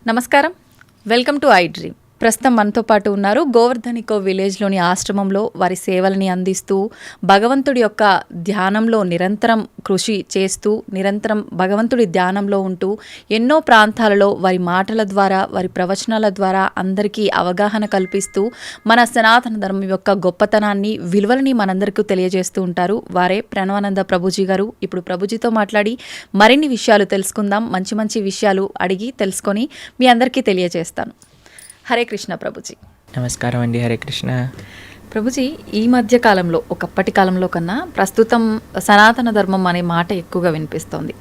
నమస్కారం, welcome to I dream. ప్రస్తుతం మనతో పాటు ఉన్నారు గోవర్ధనికో విలేజ్లోని ఆశ్రమంలో వారి సేవల్ని అందిస్తూ భగవంతుడి యొక్క ధ్యానంలో నిరంతరం కృషి చేస్తూ నిరంతరం భగవంతుడి ధ్యానంలో ఉంటూ ఎన్నో ప్రాంతాలలో వారి మాటల ద్వారా వారి ప్రవచనాల ద్వారా అందరికీ అవగాహన కల్పిస్తూ మన సనాతన ధర్మం యొక్క గొప్పతనాన్ని విలువలని మనందరికీ తెలియజేస్తూ ఉంటారు. వారే ప్రణవానంద ప్రభుజీ గారు. ఇప్పుడు ప్రభుజీతో మాట్లాడి మరిన్ని విషయాలు తెలుసుకుందాం. మంచి మంచి విషయాలు అడిగి తెలుసుకొని మీ అందరికీ తెలియజేస్తాను. హరే కృష్ణ ప్రభుజీ. నమస్కారం అండి. హరే కృష్ణ ప్రభుజీ. ఈ మధ్య కాలంలో ఒకప్పటి కాలంలో కన్నా ప్రస్తుతం సనాతన ధర్మం అనే మాట ఎక్కువగా వినిపిస్తోంది.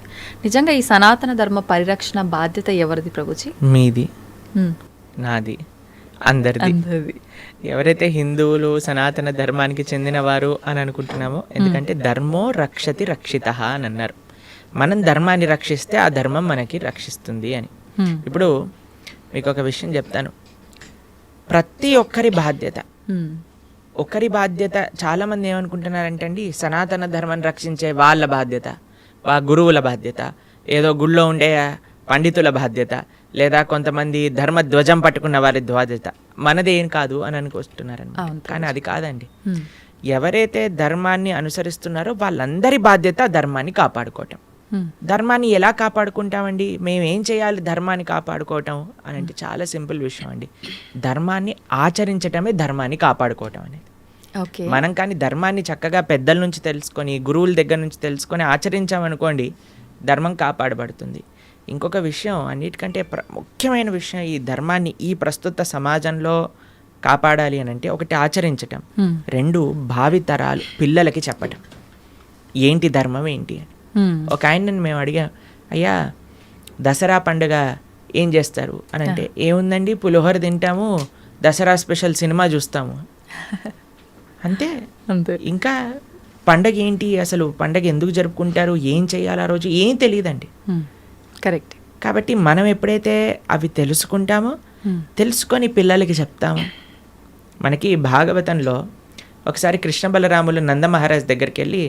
నిజంగా ఈ సనాతన ధర్మ పరిరక్షణ బాధ్యత ఎవరిది ప్రభుజీ? మీది, నాది, అందరిది. ఎవరైతే హిందువులు సనాతన ధర్మానికి చెందినవారు అని అనుకుంటున్నామో, ఎందుకంటే ధర్మో రక్షతి రక్షిత అని అన్నారు. మనం ధర్మాన్ని రక్షిస్తే ఆ ధర్మం మనకి రక్షిస్తుంది అని. ఇప్పుడు మీకు ఒక విషయం చెప్తాను. ప్రతి ఒక్కరి బాధ్యత, చాలామంది ఏమనుకుంటున్నారంటే అండి, సనాతన ధర్మాన్ని రక్షించే వాళ్ళ బాధ్యత, గురువుల బాధ్యత, ఏదో గుళ్ళో ఉండే పండితుల బాధ్యత, లేదా కొంతమంది ధర్మ ధ్వజం పట్టుకున్న వారి బాధ్యత, మనదేం కాదు అని అనుకుంటున్నారన్నమాట. కానీ అది కాదండి. ఎవరైతే ధర్మాన్ని అనుసరిస్తున్నారో వాళ్ళందరి బాధ్యత ధర్మాన్ని కాపాడుకోవటం. ధర్మాన్ని ఎలా కాపాడుకుంటామండి? మేము ఏం చేయాలి ధర్మాన్ని కాపాడుకోవటం అని అంటే చాలా సింపుల్ విషయం అండి. ధర్మాన్ని ఆచరించటమే ధర్మాన్ని కాపాడుకోవటం అనేది. మనం కానీ ధర్మాన్ని చక్కగా పెద్దల నుంచి తెలుసుకొని, గురువుల దగ్గర నుంచి తెలుసుకొని ఆచరించామనుకోండి, ధర్మం కాపాడబడుతుంది. ఇంకొక విషయం, అన్నిటికంటే ముఖ్యమైన విషయం, ఈ ధర్మాన్ని ఈ ప్రస్తుత సమాజంలో కాపాడాలి అని అంటే, ఒకటి ఆచరించటం, రెండు భావితరాలు పిల్లలకి చెప్పటం ఏంటి ధర్మం ఏంటి అని. ఒక ఆయనని మేము అడిగాం, అయ్యా దసరా పండుగ ఏం చేస్తారు అని అంటే, ఏముందండి పులిహోర తింటాము, దసరా స్పెషల్ సినిమా చూస్తాము అంతే. ఇంకా పండగ ఏంటి, అసలు పండగ ఎందుకు జరుపుకుంటారు, ఏం చేయాలి ఆ రోజు ఏం తెలియదండి. కరెక్ట్. కాబట్టి మనం ఎప్పుడైతే అవి తెలుసుకుంటామో, తెలుసుకొని పిల్లలకి చెప్తామో, మనకి భాగవతంలో ఒకసారి కృష్ణ బలరాములు నంద మహారాజ్ దగ్గరికి వెళ్ళి,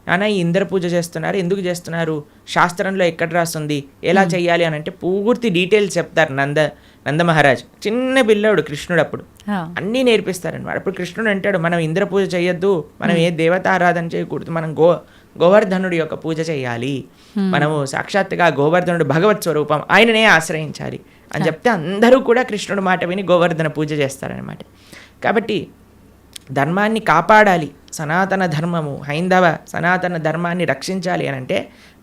నాన్న ఈ ఇంద్ర పూజ చేస్తున్నారు, ఎందుకు చేస్తున్నారు, శాస్త్రంలో ఎక్కడ రాస్తుంది, ఎలా చెయ్యాలి అని అంటే పూర్తి డీటెయిల్స్ చెప్తారు నంద మహారాజ్. చిన్న పిల్లోడు కృష్ణుడు, అప్పుడు అన్నీ నేర్పిస్తారనమాట. అప్పుడు కృష్ణుడు అంటాడు, మనం ఇంద్ర పూజ చేయొద్దు, మనం ఏ దేవత ఆరాధన చేయకూడదు, మనం గోవర్ధనుడి యొక్క పూజ చేయాలి, మనము సాక్షాత్తుగా గోవర్ధనుడు భగవత్ స్వరూపం, ఆయననే ఆశ్రయించాలి అని చెప్తే అందరూ కూడా కృష్ణుడు మాట విని గోవర్ధన పూజ చేస్తారనమాట. కాబట్టి ధర్మాన్ని కాపాడాలి, సనాతన ధర్మము, హైందవ సనాతన ధర్మాన్ని రక్షించాలి అని అంటే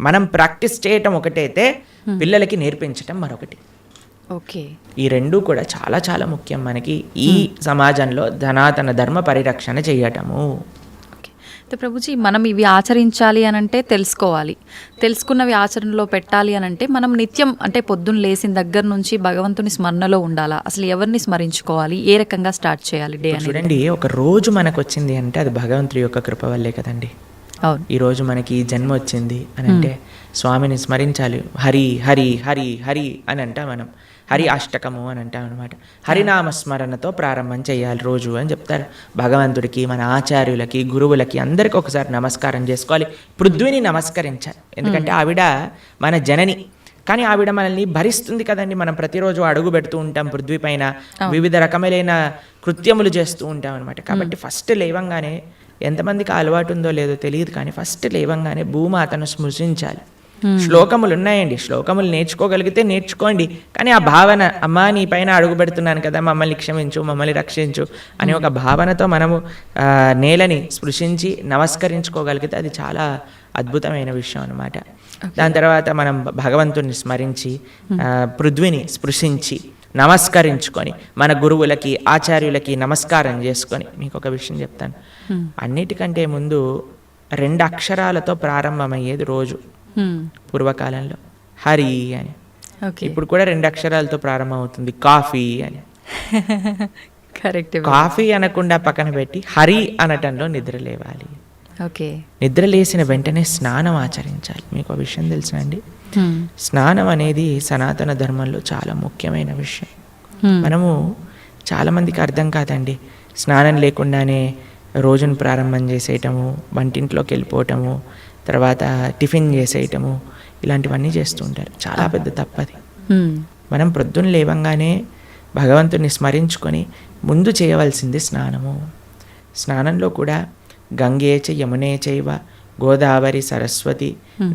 మనం ప్రాక్టీస్ చేయటం ఒకటైతే, పిల్లలకి నేర్పించటం మరొకటి. ఓకే. ఈ రెండూ కూడా చాలా చాలా ముఖ్యం మనకి ఈ సమాజంలో సనాతన ధర్మ పరిరక్షణ చేయటము. ప్రభుజీ, మనం ఇవి ఆచరించాలి అని అంటే తెలుసుకోవాలి, తెలుసుకున్నవి ఆచరణలో పెట్టాలి అని అంటే మనం నిత్యం అంటే పొద్దున్న లేచిన దగ్గర నుంచి భగవంతుని స్మరణలో ఉండాలా? అసలు ఎవరిని స్మరించుకోవాలి, ఏ రకంగా స్టార్ట్ చేయాలి డే అని? చూడండి, ఒక రోజు మనకు వచ్చింది అంటే అది భగవంతుడి యొక్క కృప వల్లే కదండి. అవును. ఈరోజు మనకి ఈ జన్మ వచ్చింది అని అంటే స్వామిని స్మరించాలి. హరి హరి హరి హరి అని అంటాం మనం, హరి అష్టకము అని అంటాం అనమాట. హరినామస్మరణతో ప్రారంభం చేయాలి రోజు అని చెప్తారు. భగవంతుడికి, మన ఆచార్యులకి, గురువులకి అందరికీ ఒకసారి నమస్కారం చేసుకోవాలి. పృథ్వీని నమస్కరించాలి, ఎందుకంటే ఆవిడ మన జనని. కానీ ఆవిడ మనల్ని భరిస్తుంది కదండి. మనం ప్రతిరోజు అడుగు పెడుతూ ఉంటాం పృథ్వీ పైన, వివిధ రకములైన కృత్యములు చేస్తూ ఉంటాం అనమాట. కాబట్టి ఫస్ట్ లేవంగానే, ఎంతమందికి అలవాటు ఉందో లేదో తెలియదు కానీ ఫస్ట్ లేవంగానే భూమాతను స్మృశించాలి. శ్లోకములు ఉన్నాయండి, శ్లోకములు నేర్చుకోగలిగితే నేర్చుకోండి, కానీ ఆ భావన, అమ్మా నీ పైన అడుగు పెడుతున్నాను కదా, మమ్మల్ని క్షమించు, మమ్మల్ని రక్షించు అనే ఒక భావనతో మనము నేలని స్పృశించి నమస్కరించుకోగలిగితే అది చాలా అద్భుతమైన విషయం అనమాట. దాని తర్వాత మనం భగవంతుని స్మరించి, పృథ్వీని స్పృశించి నమస్కరించుకొని, మన గురువులకి, ఆచార్యులకి నమస్కారం చేసుకొని, మీకు ఒక విషయం చెప్తాను. అన్నిటికంటే ముందు 2 అక్షరాలతో ప్రారంభమయ్యేది రోజు పూర్వకాలంలో, హరి అని. ఇప్పుడు కూడా 2 అక్షరాలతో ప్రారంభం అవుతుంది, కాఫీ అని. కరెక్ట్. కాఫీ అనకుండా పక్కన పెట్టి హరి అనటంలో నిద్ర లేవాలి. ఓకే. నిద్ర లేచిన వెంటనే స్నానం ఆచరించాలి. మీకు ఒక విషయం తెలుసునండి, స్నానం అనేది సనాతన ధర్మంలో చాలా ముఖ్యమైన విషయం. మనము చాలామందికి అర్థం కాదండి, స్నానం లేకుండానే రోజును ప్రారంభం చేసేయటము, వంటింట్లోకి వెళ్ళిపోవటము, తర్వాత టిఫిన్ చేసేయటము, ఇలాంటివన్నీ చేస్తూ ఉంటారు. చాలా పెద్ద తప్పది. ఉమ్, మనం ప్రొద్దున లేవంగానే భగవంతుని స్మరించుకొని ముందు చేయవలసింది స్నానము. స్నానంలో కూడా గంగే చ యమునే చైవ గోదావరి సరస్వతి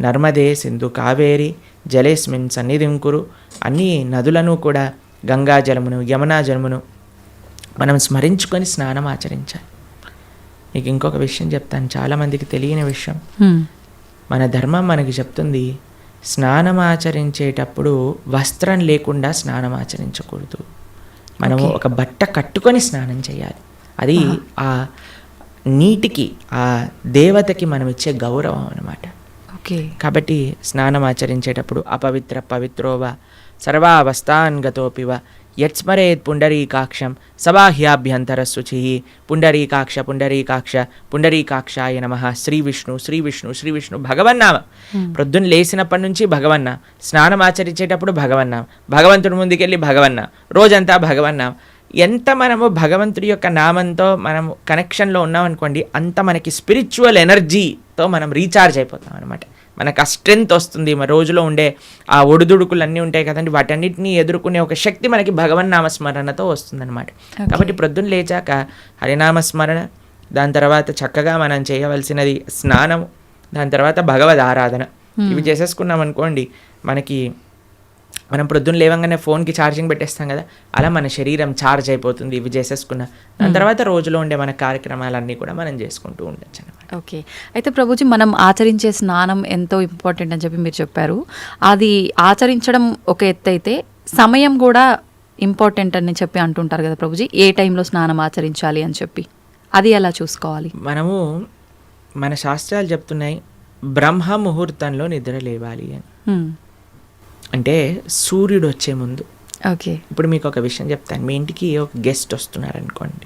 నర్మదే సింధు కావేరి జలేస్మిన్ సన్నిధిం కురు, అన్ని నదులను కూడా గంగా జలమును యమునా జలమును మనం స్మరించుకొని స్నానం ఆచరించాలి. మీకు ఇంకొక విషయం చెప్తాను, చాలామందికి తెలియని విషయం. ఉమ్, మన ధర్మం మనకి చెప్తుంది, స్నానం ఆచరించేటప్పుడు వస్త్రం లేకుండా స్నానం ఆచరించకూడదు. మనము ఒక బట్ట కట్టుకొని స్నానం చేయాలి. అది ఆ నీటికి, ఆ దేవతకి మనం ఇచ్చే గౌరవం అన్నమాట. ఓకే. కాబట్టి స్నానం ఆచరించేటప్పుడు అపవిత్ర పవిత్రోవ సర్వావస్థాన్ గతోపివ యత్స్మరేత్ పుండరీకాక్షం సబాహ్యాభ్యంతర శుచి పుండరీకాక్ష పుండరీకాక్ష పుండరీకాక్షాయ నమః శ్రీ విష్ణు శ్రీ విష్ణు శ్రీ విష్ణు భగవన్నామ. ప్రొద్దున లేచినప్పటి నుంచి భగవన్న, స్నానం ఆచరించేటప్పుడు భగవన్నాం, భగవంతుడి ముందుకెళ్ళి భగవన్నా, రోజంతా భగవన్నాం. ఎంత మనము భగవంతుడి యొక్క నామంతో మనము కనెక్షన్లో ఉన్నామనుకోండి, అంత మనకి స్పిరిచువల్ ఎనర్జీతో మనం రీఛార్జ్ అయిపోతాం అనమాట. మనకు ఆ స్ట్రెంగ్త్ వస్తుంది. మన రోజులో ఉండే ఆ ఒడిదుడుకులు అన్నీ ఉంటాయి కదండి, వాటన్నిటిని ఎదుర్కొనే ఒక శక్తి మనకి భగవన్నామస్మరణతో వస్తుందన్నమాట. కాబట్టి ప్రొద్దున లేచాక హరినామస్మరణ, దాని తర్వాత చక్కగా మనం చేయవలసినది స్నానం, దాని తర్వాత భగవద్ ఆరాధన. ఇవి చేసేసుకున్నాం అనుకోండి, మనం ప్రొద్దున లేవంగానే ఫోన్కి ఛార్జింగ్ పెట్టేస్తాం కదా, అలా మన శరీరం ఛార్జ్ అయిపోతుంది ఇవి చేసేసుకున్న. దాని తర్వాత రోజులో ఉండే మన కార్యక్రమాలన్నీ కూడా మనం చేసుకుంటూ ఉండొచ్చు అనమాట. ఓకే. అయితే ప్రభుజీ, మనం ఆచరించే స్నానం ఎంతో ఇంపార్టెంట్ అని చెప్పి మీరు చెప్పారు. అది ఆచరించడం ఒక ఎత్తు అయితే సమయం కూడా ఇంపార్టెంట్ అని చెప్పి అంటుంటారు కదా ప్రభుజీ, ఏ టైంలో స్నానం ఆచరించాలి అని చెప్పి, అది ఎలా చూసుకోవాలి? మనము మన శాస్త్రాలు చెప్తున్నాయి, బ్రహ్మ ముహూర్తంలో నిద్ర లేవాలి అని. అంటే సూర్యుడు వచ్చే ముందు. ఓకే. ఇప్పుడు మీకు ఒక విషయం చెప్తాను. మీ ఇంటికి ఒక గెస్ట్ వస్తున్నారు అనుకోండి,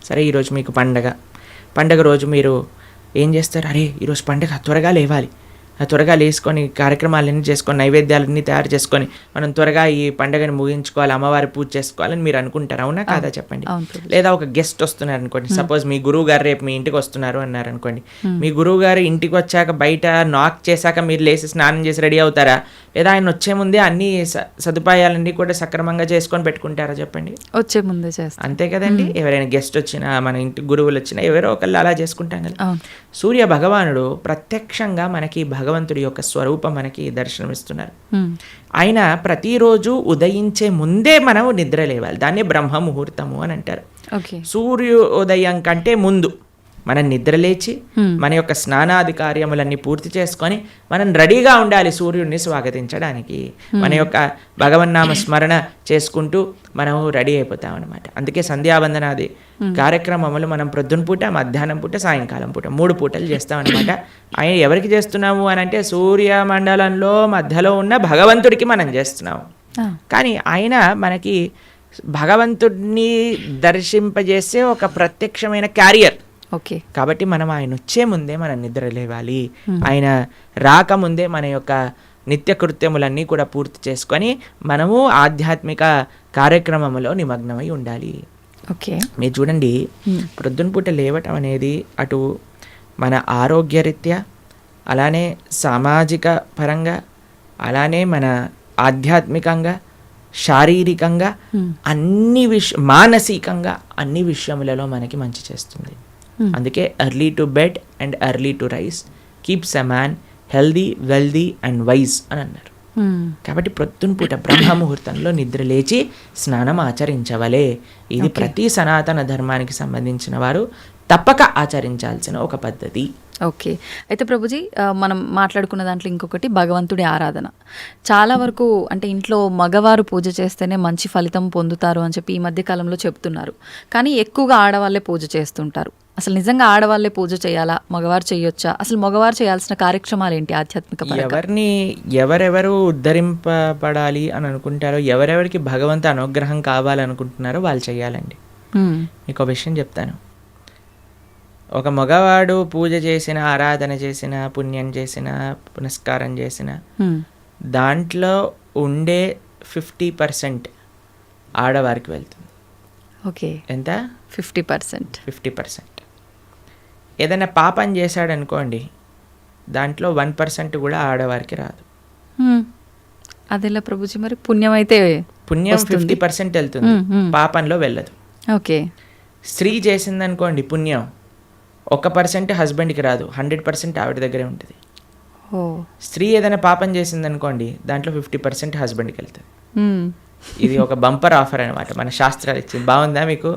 సరే ఈరోజు మీకు పండగ రోజు మీరు ఏం చేస్తారు, అరే ఈరోజు పండగ త్వరగా లేవాలి, త్వరగా లేసుకొని కార్యక్రమాలన్నీ చేసుకొని నైవేద్యాలన్నీ తయారు చేసుకొని మనం త్వరగా ఈ పండుగని ముగించుకోవాలి, అమ్మవారి పూజ చేసుకోవాలని మీరు అనుకుంటారు, అవునా కాదా చెప్పండి. లేదా ఒక గెస్ట్ వస్తున్నారు అనుకోండి, సపోజ్ మీ గురువు గారు రేపు మీ ఇంటికి వస్తున్నారు అన్నారు అనుకోండి, మీ గురువు గారు ఇంటికి వచ్చాక బయట నాక్ చేశాక మీరు లేచి స్నానం చేసి రెడీ అవుతారా, లేదా ఆయన వచ్చే ముందే అన్ని సదుపాయాలన్నీ కూడా సక్రమంగా చేసుకొని పెట్టుకుంటారా చెప్పండి. వచ్చే ముందే చేస్తారు, అంతే కదండి. ఎవరైనా గెస్ట్ వచ్చినా, మన ఇంటి గురువులు వచ్చినా, ఎవరో ఒకళ్ళు అలా చేసుకుంటాం కదా. సూర్య భగవానుడు ప్రత్యక్షంగా మనకి భగవంతుడి యొక్క స్వరూపం మనకి దర్శనమిస్తున్నారు. ఆయన ప్రతిరోజు ఉదయించే ముందే మనము నిద్ర లేవాలి, దాన్నే బ్రహ్మ ముహూర్తము అని అంటారు. సూర్యోదయం కంటే ముందు మనం నిద్ర లేచి మన యొక్క స్నానాది కార్యములన్నీ పూర్తి చేసుకొని మనం రెడీగా ఉండాలి సూర్యుడిని స్వాగతించడానికి. మన యొక్క భగవన్నామ స్మరణ చేసుకుంటూ మనము రెడీ అయిపోతాం అనమాట. అందుకే సంధ్యావందనాది కార్యక్రమములు మనం ప్రొద్దున పూట, మధ్యాహ్నం పూట, సాయంకాలం పూట 3 పూటలు చేస్తాం అనమాట. ఆయన ఎవరికి చేస్తున్నాము అని అంటే సూర్యమండలంలో మధ్యలో ఉన్న భగవంతుడికి మనం చేస్తున్నాము. కానీ ఆయన మనకి భగవంతుడిని దర్శింపజేసే ఒక ప్రత్యక్షమైన క్యారియర్. ఓకే. కాబట్టి మనం ఆయన వచ్చే ముందే మనం నిద్ర లేవాలి, ఆయన రాకముందే మన యొక్క నిత్య కృత్యములన్నీ కూడా పూర్తి చేసుకొని మనము ఆధ్యాత్మిక కార్యక్రమంలో నిమగ్నమై ఉండాలి. ఓకే. మీరు చూడండి, ప్రొద్దున పూట లేవటం అనేది అటు మన ఆరోగ్యరీత్యా, అలానే సామాజిక పరంగా, అలానే మన ఆధ్యాత్మికంగా, శారీరకంగా, మానసికంగా అన్ని విషయములలో మనకి మంచి చేస్తుంది. అందుకే early to bed and early to rice keeps a man healthy, wealthy and wise అని అన్నారు. కాబట్టి ప్రొద్దున పూట బ్రహ్మ ముహూర్తంలో నిద్ర లేచి స్నానం ఆచరించవలే. ఇది ప్రతి సనాతన ధర్మానికి సంబంధించిన వారు తప్పక ఆచరించాల్సిన ఒక పద్ధతి. ఓకే. అయితే ప్రభుజీ, మనం మాట్లాడుకున్న దాంట్లో ఇంకొకటి భగవంతుడి ఆరాధన. చాలా వరకు అంటే ఇంట్లో మగవారు పూజ చేస్తేనే మంచి ఫలితం పొందుతారు అని చెప్పి ఈ మధ్య కాలంలో చెప్తున్నారు. కానీ ఎక్కువగా ఆడవాళ్ళే పూజ చేస్తుంటారు. అసలు నిజంగా ఆడవాళ్ళే పూజ చేయాలా, మగవారు చేయొచ్చా? అసలు మగవారు చేయాల్సిన కార్యక్రమాలు ఏంటి ఆధ్యాత్మిక పరంగా? ఎవరెవరు ఉద్ధరింపబడాలి అని అనుకుంటారో, ఎవరెవరికి భగవంతు అనుగ్రహం కావాలనుకుంటున్నారో వాళ్ళు చేయాలండి. మీకు విషయం చెప్తాను. ఒక మగవాడు పూజ చేసిన, ఆరాధన చేసిన, పుణ్యం చేసిన, పునస్కారం చేసిన, దాంట్లో ఉండే 50% ఆడవారికి వెళ్తుంది. ఓకే. ఎంత? 50%. ఏదైనా పాపం చేశాడనుకోండి, దాంట్లో 1% కూడా ఆడవారికి రాదు. అదెలా ప్రభుజీ మరి? పుణ్యం అయితే పుణ్యం 50% వెళ్తుంది, పాపంలో వెళ్ళదు. ఓకే. స్త్రీ చేసిందనుకోండి పుణ్యం 1% హస్బెండ్కి రాదు, 100% ఆవిడ దగ్గరే ఉంటుంది. ఓ. స్త్రీ ఏదైనా పాపం చేసిందనుకోండి దాంట్లో 50% హస్బెండ్కి వెళ్తుంది. ఇది ఒక బంపర్ ఆఫర్ అనమాట, మన శాస్త్రాలు ఇచ్చింది. బాగుందా మీకు?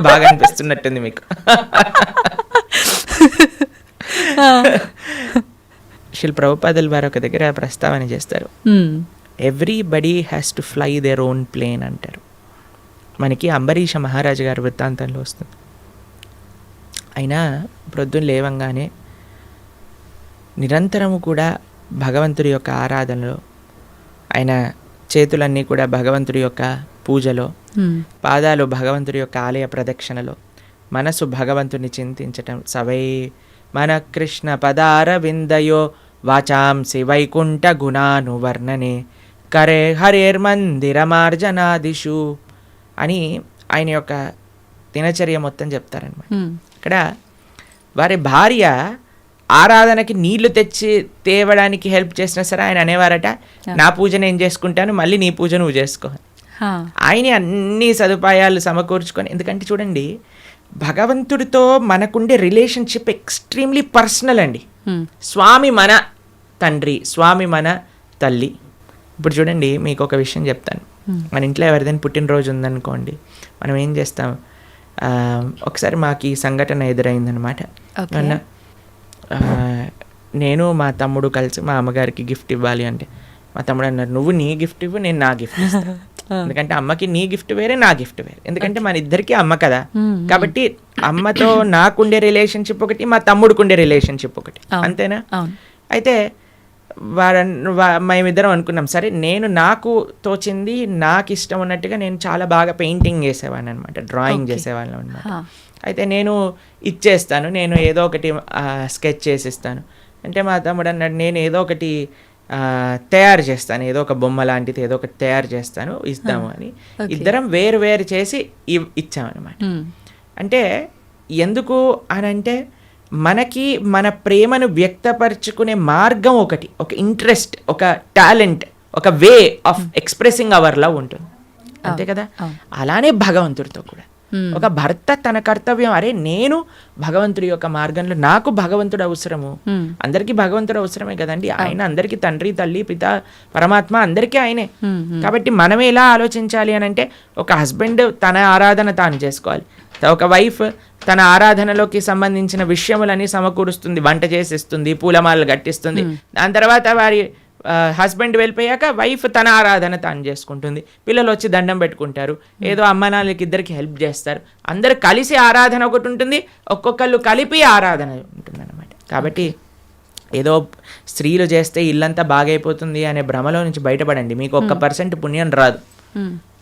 బాగా అనిపిస్తున్నట్టుంది మీకు. శిల్ ప్రభుపాదుల వారు ఒక దగ్గర ప్రస్తావన చేస్తారు, everybody has to fly their own plane అంటారు. మనకి అంబరీష మహారాజు గారి వృత్తాంతంలో వస్తుంది. అయినా ప్రొద్దున లేవంగానే నిరంతరము కూడా భగవంతుడి యొక్క ఆరాధనలో, ఆయన చేతులన్నీ కూడా భగవంతుడి యొక్క పూజలో, పాదాలు భగవంతుడి యొక్క ఆలయ ప్రదక్షిణలో, మనసు భగవంతుని చింతించటం. సవై మన కృష్ణ పదార విందయో వాచాంసి వైకుంఠ గుణానువర్ణనే కరే హరేర్మందిరమార్జనాదిషు అని ఆయన యొక్క దినచర్య మొత్తం చెప్తారనమాట. ఇక్కడ వారి భార్య ఆరాధనకి నీళ్లు తెచ్చి తేవడానికి హెల్ప్ చేసినా సరే ఆయన అనేవారట, నా పూజ నేను చేసుకుంటాను, మళ్ళీ నీ పూజ నువ్వు చేసుకో. ఆయనే అన్ని సదుపాయాలు సమకూర్చుకొని, ఎందుకంటే చూడండి భగవంతుడితో మనకుండే రిలేషన్షిప్ ఎక్స్ట్రీమ్లీ పర్సనల్ అండి. స్వామి మన తండ్రి, స్వామి మన తల్లి. ఇప్పుడు చూడండి మీకు ఒక విషయం చెప్తాను. మన ఇంట్లో ఎవరిదైనా పుట్టినరోజు ఉందనుకోండి, మనం ఏం చేస్తాం, ఒకసారి మాకు ఈ సంఘటన ఎదురైందనమాట. నేను మా తమ్ముడు కలిసి మా అమ్మగారికి గిఫ్ట్ ఇవ్వాలి అంటే మా తమ్ముడు అన్నారు, నువ్వు నీ గిఫ్ట్ ఇవ్వు, నేను నా గిఫ్ట్ ఇస్తాను. ఎందుకంటే అమ్మకి నీ గిఫ్ట్ వేరే, నా గిఫ్ట్ వేరే. ఎందుకంటే మన ఇద్దరికి అమ్మ కదా, కాబట్టి అమ్మతో నాకుండే రిలేషన్షిప్ ఒకటి, మా తమ్ముడికి ఉండే రిలేషన్షిప్ ఒకటి, అంతేనా? అయితే మేమిద్దరం అనుకున్నాం, సరే నేను నాకు తోచింది నాకు ఇష్టం ఉన్నట్టుగా నేను చాలా బాగా పెయింటింగ్ చేసేవాడిని అనమాట, డ్రాయింగ్ చేసేవాళ్ళం అనమాట. అయితే నేను ఇచ్చేస్తాను, నేను ఏదో ఒకటి స్కెచ్ చేసిస్తాను అంటే మా తమ్ముడు అన్నాడు, నేను ఏదో ఒకటి తయారు చేస్తాను, ఏదో ఒక బొమ్మ లాంటిది ఏదో ఒకటి తయారు చేస్తాను, ఇస్తాము అని ఇద్దరం వేరు వేరు చేసి ఇచ్చామన్నమాట. అంటే ఎందుకు అని అంటే మనకి మన ప్రేమను వ్యక్తపరచుకునే మార్గం ఒకటి, ఒక ఇంట్రెస్ట్, ఒక టాలెంట్, ఒక way of expressing hour love ఉంటుంది, అంతే కదా. అలానే భగవంతుడితో కూడా ఒక భర్త తన కర్తవ్యం, అరే నేను భగవంతుడి యొక్క మార్గంలో, నాకు భగవంతుడు అవసరము, అందరికీ భగవంతుడు అవసరమే కదండి. ఆయన అందరికీ తండ్రి, తల్లి, పిత, పరమాత్మ అందరికీ ఆయనే. కాబట్టి మనం ఎలా ఆలోచించాలి అని అంటే, ఒక హస్బెండ్ తన ఆరాధన తాను చేసుకోవాలి, ఒక వైఫ్ తన ఆరాధనలోకి సంబంధించిన విషయములని సమకూరుస్తుంది, వంట చేసిస్తుంది, పూలమాలలు కట్టిస్తుంది. దాని తర్వాత వారి హస్బెండ్ వెళ్ళిపోయాక వైఫ్ తన ఆరాధన తాను చేసుకుంటుంది, పిల్లలు వచ్చి దండం పెట్టుకుంటారు, ఏదో అమ్మ నాన్నలకి ఇద్దరికి హెల్ప్ చేస్తారు, అందరు కలిసి ఆరాధన ఒకటి ఉంటుంది, ఒక్కొక్కళ్ళు కలిపి ఆరాధన ఉంటుంది అన్నమాట. కాబట్టి ఏదో స్త్రీలు చేస్తే ఇల్లంతా బాగైపోతుంది అనే భ్రమలో నుంచి బయటపడండి, మీకు 1% పుణ్యం రాదు.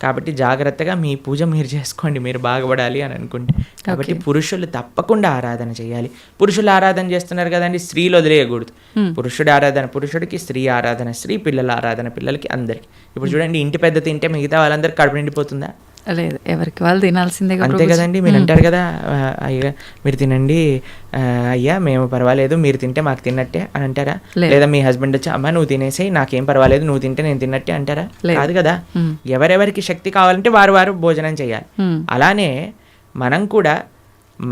కాబట్టి జాగ్రత్తగా మీ పూజ మీరు చేసుకోండి, మీరు బాగుపడాలి అని అనుకుంటే. కాబట్టి పురుషులు తప్పకుండా ఆరాధన చేయాలి. పురుషులు ఆరాధన చేస్తున్నారు కదండి, స్త్రీలు వదిలేయకూడదు. పురుషుడు ఆరాధన పురుషుడికి, స్త్రీ ఆరాధన స్త్రీ, పిల్లల ఆరాధన పిల్లలకి, అందరికి. ఇప్పుడు చూడండి, ఇంటి పెద్ద తింటే మిగతా వాళ్ళందరూ కడుపు నిండిపోతుందా? లేదు, ఎవరికి వాళ్ళు తినాల్సిందే, అంతే కదండి. మీరు అంటారు కదా, అయ్యా మీరు తినండి, అయ్యా మేము పర్వాలేదు, మీరు తింటే మాకు తిన్నట్టే అని అంటారా? లేదా మీ హస్బెండ్ వచ్చి అమ్మ నువ్వు తినేసేయి, నాకేం పర్వాలేదు, నువ్వు తింటే నేను తిన్నట్టే అంటారా? కాదు కదా. ఎవరెవరికి శక్తి కావాలంటే వారు వారు భోజనం చేయాలి. అలానే మనం కూడా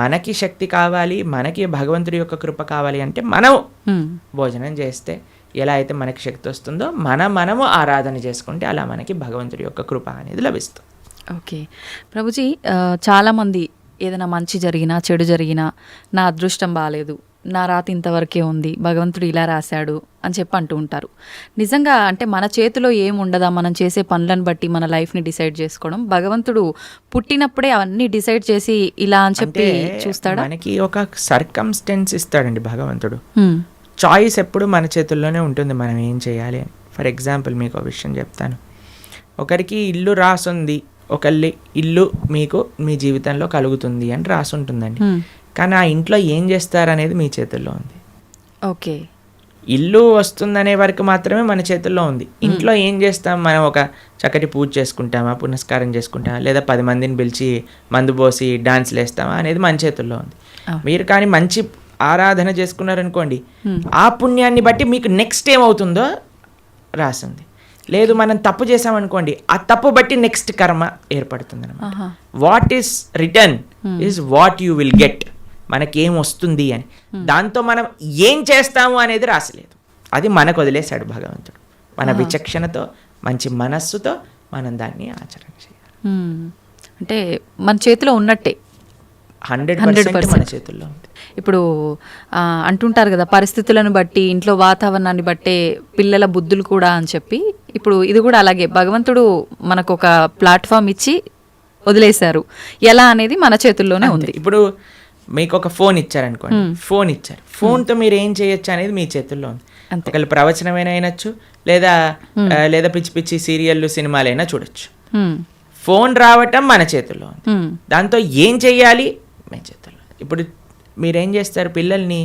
మనకి శక్తి కావాలి, మనకి భగవంతుడి యొక్క కృప కావాలి అంటే మనం భోజనం చేస్తే ఎలా అయితే మనకి శక్తి వస్తుందో మనము ఆరాధన చేసుకుంటే అలా మనకి భగవంతుడి యొక్క కృప అనేది లభిస్తుంది. ఓకే ప్రభుజీ, చాలామంది ఏదైనా మంచి జరిగినా చెడు జరిగినా నా అదృష్టం బాగాలేదు, నా రాత ఇంతవరకే ఉంది, భగవంతుడు ఇలా రాశాడు అని చెప్పి అంటూ ఉంటారు. నిజంగా అంటే మన చేతిలో ఏముండదా, మనం చేసే పనులను బట్టి మన లైఫ్ని డిసైడ్ చేసుకోవడం? భగవంతుడు పుట్టినప్పుడే అవన్నీ డిసైడ్ చేసి ఇలా అని చెప్పి చూస్తాడా? మనకి ఒక సర్కమ్స్టెన్స్ ఇస్తాడండి భగవంతుడు. చాయిస్ ఎప్పుడు మన చేతుల్లోనే ఉంటుంది, మనం ఏం చేయాలి అని. ఫర్ ఎగ్జాంపుల్ మీకు ఒక విషయం చెప్తాను. ఒకరికి ఇల్లు రాసుంది, ఒకళ్ళి ఇల్లు మీకు మీ జీవితంలో కలుగుతుంది అని రాసుంటుందండి, కానీ ఆ ఇంట్లో ఏం చేస్తారనేది మీ చేతుల్లో ఉంది. ఓకే, ఇల్లు వస్తుందనే వరకు మాత్రమే మన చేతుల్లో ఉంది. ఇంట్లో ఏం చేస్తాం, మనం ఒక చక్కటి పూజ చేసుకుంటామా, పునస్కారం చేసుకుంటామా, లేదా 10 మందిని పిలిచి మందు పోసి డాన్స్లు వేస్తామా అనేది మన చేతుల్లో ఉంది. మీరు కానీ మంచి ఆరాధన చేసుకున్నారనుకోండి, ఆ పుణ్యాన్ని బట్టి మీకు నెక్స్ట్ ఏమవుతుందో రాసింది. లేదు మనం తప్పు చేసామనుకోండి, ఆ తప్పు బట్టి నెక్స్ట్ కర్మ ఏర్పడుతుంది అనమాట. What is return is what you will get. మనకేం వస్తుంది అని, దాంతో మనం ఏం చేస్తాము అనేది రాసలేదు. అది మనకు వదిలేశాడు భగవంతుడు. మన విచక్షణతో, మంచి మనస్సుతో మనం దాన్ని ఆచరణ చేయాలి. అంటే మన చేతిలో ఉన్నట్టే, 100% మన చేతుల్లో ఉంది. ఇప్పుడు అంటుంటారు కదా, పరిస్థితులను బట్టి, ఇంట్లో వాతావరణాన్ని బట్టే పిల్లల బుద్ధులు కూడా అని చెప్పి. ఇప్పుడు ఇది కూడా అలాగే, భగవంతుడు మనకు ఒక ప్లాట్ఫామ్ ఇచ్చి వదిలేశారు. ఎలా అనేది మన చేతుల్లోనే ఉంది. ఇప్పుడు మీకు ఒక ఫోన్ ఇచ్చారనుకోండి, ఫోన్ ఇచ్చారు, ఫోన్తో మీరు ఏం చేయొచ్చు అనేది మీ చేతుల్లో ఉంది. ఒకళ్ళు ప్రవచనమైనా అయినచ్చు, లేదా పిచ్చి పిచ్చి సీరియళ్ళు సినిమాలైనా చూడొచ్చు. ఫోన్ రావటం మన చేతుల్లో ఉంది. దాంతో ఏం చెయ్యాలి మీ చేతుల్లో. ఇప్పుడు మీరేం చేస్తారు, పిల్లల్ని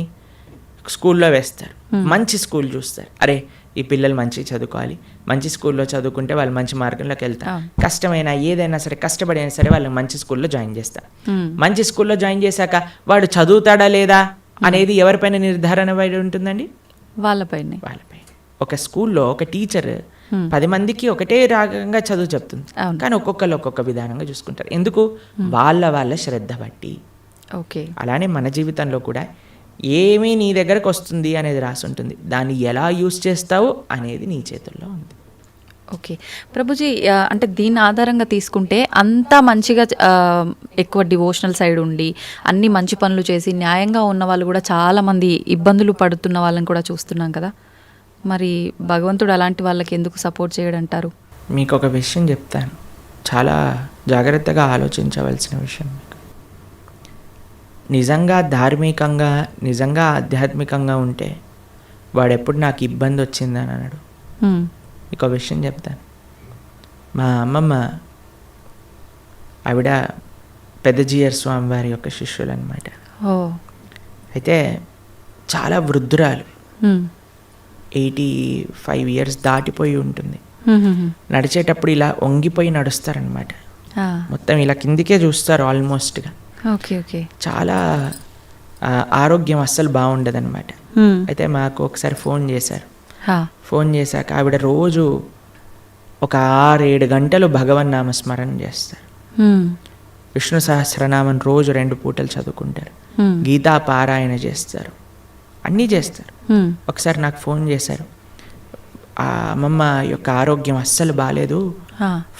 స్కూల్లో వేస్తారు, మంచి స్కూల్ చూస్తారు. అరే ఈ పిల్లలు మంచిగా చదువుకోవాలి, మంచి స్కూల్లో చదువుకుంటే వాళ్ళు మంచి మార్గంలోకి వెళ్తారు. కష్టమైనా ఏదైనా సరే, కష్టపడైనా సరే వాళ్ళని మంచి స్కూల్లో జాయిన్ చేస్తారు. మంచి స్కూల్లో జాయిన్ చేశాక వాడు చదువుతాడా లేదా అనేది ఎవరిపైన నిర్ధారణ పడి ఉంటుందండి? వాళ్ళపైన. ఒక స్కూల్లో ఒక టీచర్ 10 మందికి ఒకటే రాగంగా చదువు చెప్తుంది, కానీ ఒక్కొక్కరు ఒక్కొక్క విధానంగా చూసుకుంటారు. ఎందుకు? వాళ్ళ శ్రద్ధ బట్టి. ఓకే. అలానే మన జీవితంలో కూడా ఏమీ నీ దగ్గరకు వస్తుంది అనేది రాసి ఉంటుంది, దాన్ని ఎలా యూస్ చేస్తావు అనేది నీ చేతుల్లో ఉంది. ఓకే ప్రభుజీ, అంటే దీని ఆధారంగా తీసుకుంటే అంతా మంచిగా ఎక్కువ డివోషనల్ సైడ్ ఉండి అన్ని మంచి పనులు చేసి న్యాయంగా ఉన్న వాళ్ళు కూడా చాలామంది ఇబ్బందులు పడుతున్న వాళ్ళని కూడా చూస్తున్నాం కదా. మరి భగవంతుడు అలాంటి వాళ్ళకి ఎందుకు సపోర్ట్ చేయడంటారు? మీకు ఒక విషయం చెప్తాను, చాలా జాగ్రత్తగా ఆలోచించవలసిన విషయం. నిజంగా ధార్మికంగా, నిజంగా ఆధ్యాత్మికంగా ఉంటే వాడెప్పుడు నాకు ఇబ్బంది వచ్చిందని అన్నాడు. మీకు ఒక విషయం చెప్తాను. మా అమ్మమ్మ ఆవిడ పెద్దజీయర్ స్వామి వారి యొక్క శిష్యులు అనమాట. అయితే చాలా వృద్ధురాలు, 85 years దాటిపోయి ఉంటుంది. నడిచేటప్పుడు ఇలా వంగిపోయి నడుస్తారనమాట, మొత్తం ఇలా కిందికే చూస్తారు ఆల్మోస్ట్గా. చాలా ఆరోగ్యం అస్సలు బాగుండదన్నమాట. అయితే మాకు ఒకసారి ఫోన్ చేశారు. ఫోన్ చేశాక ఆవిడ రోజు ఒక 6-7 గంటలు భగవన్నామ స్మరణ చేస్తారు. విష్ణు సహస్రనామం రోజు 2 పూటలు చదువుకుంటారు. గీతా పారాయణ చేస్తారు, అన్నీ చేస్తారు. ఒకసారి నాకు ఫోన్ చేశారు, ఆ అమ్మమ్మ యొక్క ఆరోగ్యం అస్సలు బాగాలేదు,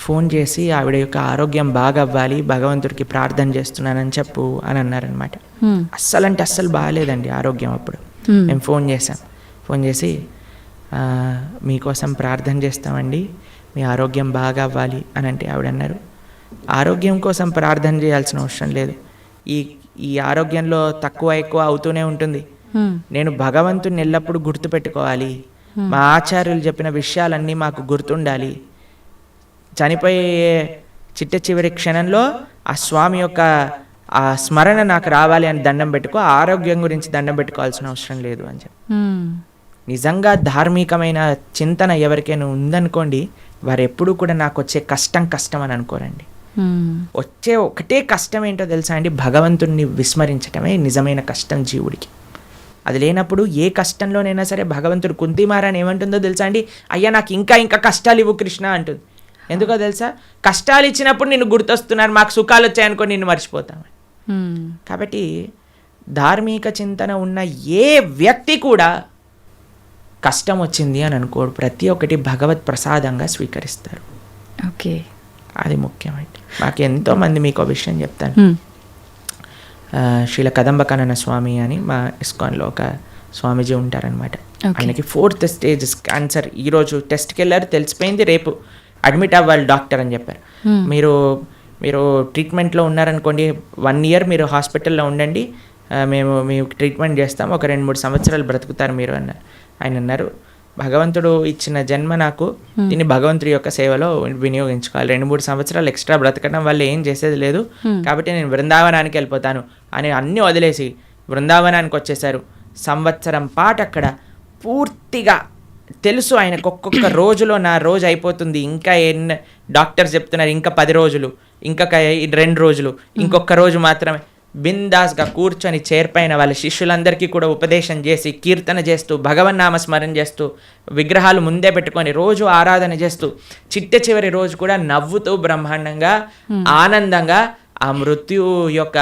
ఫోన్ చేసి ఆవిడ యొక్క ఆరోగ్యం బాగా అవ్వాలి, భగవంతుడికి ప్రార్థన చేస్తున్నానని చెప్పు అని అన్నారనమాట. అస్సలు అంటే అస్సలు బాగాలేదండి ఆరోగ్యం. అప్పుడు మేము ఫోన్ చేసాం. ఫోన్ చేసి మీకోసం ప్రార్థన చేస్తామండి, మీ ఆరోగ్యం బాగా అవ్వాలి అని అంటే ఆవిడ అన్నారు, ఆరోగ్యం కోసం ప్రార్థన చేయాల్సిన అవసరం లేదు, ఈ ఆరోగ్యంలో తక్కువ ఎక్కువ అవుతూనే ఉంటుంది. నేను భగవంతుని ఎల్లప్పుడూ గుర్తుపెట్టుకోవాలి, మా ఆచార్యులు చెప్పిన విషయాలన్నీ మాకు గుర్తుండాలి. చనిపోయే చిట్ట చివరి క్షణంలో ఆ స్వామి యొక్క ఆ స్మరణ నాకు రావాలి అని దండం పెట్టుకో, ఆరోగ్యం గురించి దండం పెట్టుకోవాల్సిన అవసరం లేదు అని చెప్పి. నిజంగా ధార్మికమైన చింతన ఎవరికైనా ఉందనుకోండి, వారు ఎప్పుడూ కూడా నాకు వచ్చే కష్టం అని అనుకోరండి. వచ్చే ఒకటే కష్టం ఏంటో తెలుసా అండి? భగవంతుణ్ణి విస్మరించటమే నిజమైన కష్టం జీవుడికి. అది లేనప్పుడు ఏ కష్టంలోనైనా సరే భగవంతుడు కుంతిమారాని ఏమంటుందో తెలుసా అండి? అయ్యా నాకు ఇంకా కష్టాలు ఇవ్వు కృష్ణ అంటుంది. ఎందుకో తెలుసా? కష్టాలు ఇచ్చినప్పుడు నిన్ను గుర్తొస్తున్నారు, మాకు సుఖాలు వచ్చాయనుకో నిన్ను మర్చిపోతాము. కాబట్టి ధార్మిక చింతన ఉన్న ఏ వ్యక్తి కూడా కష్టం వచ్చింది అని అనుకోడు, ప్రతి ఒక్కటి భగవత్ ప్రసాదంగా స్వీకరిస్తారు. ఓకే, అది ముఖ్యమండి. నాకు ఎంతోమంది, మీకు విషయం చెప్తాను. శ్రీల కదంబకానన స్వామి అని మా ఇస్కాన్లో ఒక స్వామీజీ ఉంటారనమాట. ఆయనకి 4th stage క్యాన్సర్. ఈరోజు టెస్ట్కి వెళ్ళారు, తెలిసిపోయింది, రేపు అడ్మిట్ అవ్వాలి డాక్టర్ అని చెప్పారు. మీరు ట్రీట్మెంట్లో ఉన్నారనుకోండి, 1 year మీరు హాస్పిటల్లో ఉండండి, మేము ట్రీట్మెంట్ చేస్తాం, ఒక 2-3 సంవత్సరాలు బ్రతుకుతారు మీరు అన్నారు. ఆయన అన్నారు, భగవంతుడు ఇచ్చిన జన్మ నాకు, దీన్ని భగవంతుడి యొక్క సేవలో వినియోగించుకోవాలి. 2-3 సంవత్సరాలు ఎక్స్ట్రా బ్రతకడం వల్ల ఏం చేసేది లేదు, కాబట్టి నేను బృందావనానికి వెళ్ళిపోతాను అని అన్నీ వదిలేసి బృందావనానికి వచ్చేసారు. సంవత్సరం పాటు అక్కడ పూర్తిగా తెలుసు ఆయనకు, ఒక్కొక్క రోజులో నా రోజు అయిపోతుంది, ఇంకా డాక్టర్స్ చెప్తున్నారు ఇంకా 10 రోజులు, ఇంకా 2 రోజులు, ఇంకొక రోజు మాత్రమే. బిందాస్గా కూర్చొని చైర్ పైన వాళ్ళ శిష్యులందరికీ కూడా ఉపదేశం చేసి కీర్తన చేస్తూ భగవన్నామస్మరణ చేస్తూ విగ్రహాలు ముందే పెట్టుకొని రోజు ఆరాధన చేస్తూ చిట్ట చివరి రోజు కూడా నవ్వుతూ బ్రహ్మాండంగా ఆనందంగా ఆ మృత్యు యొక్క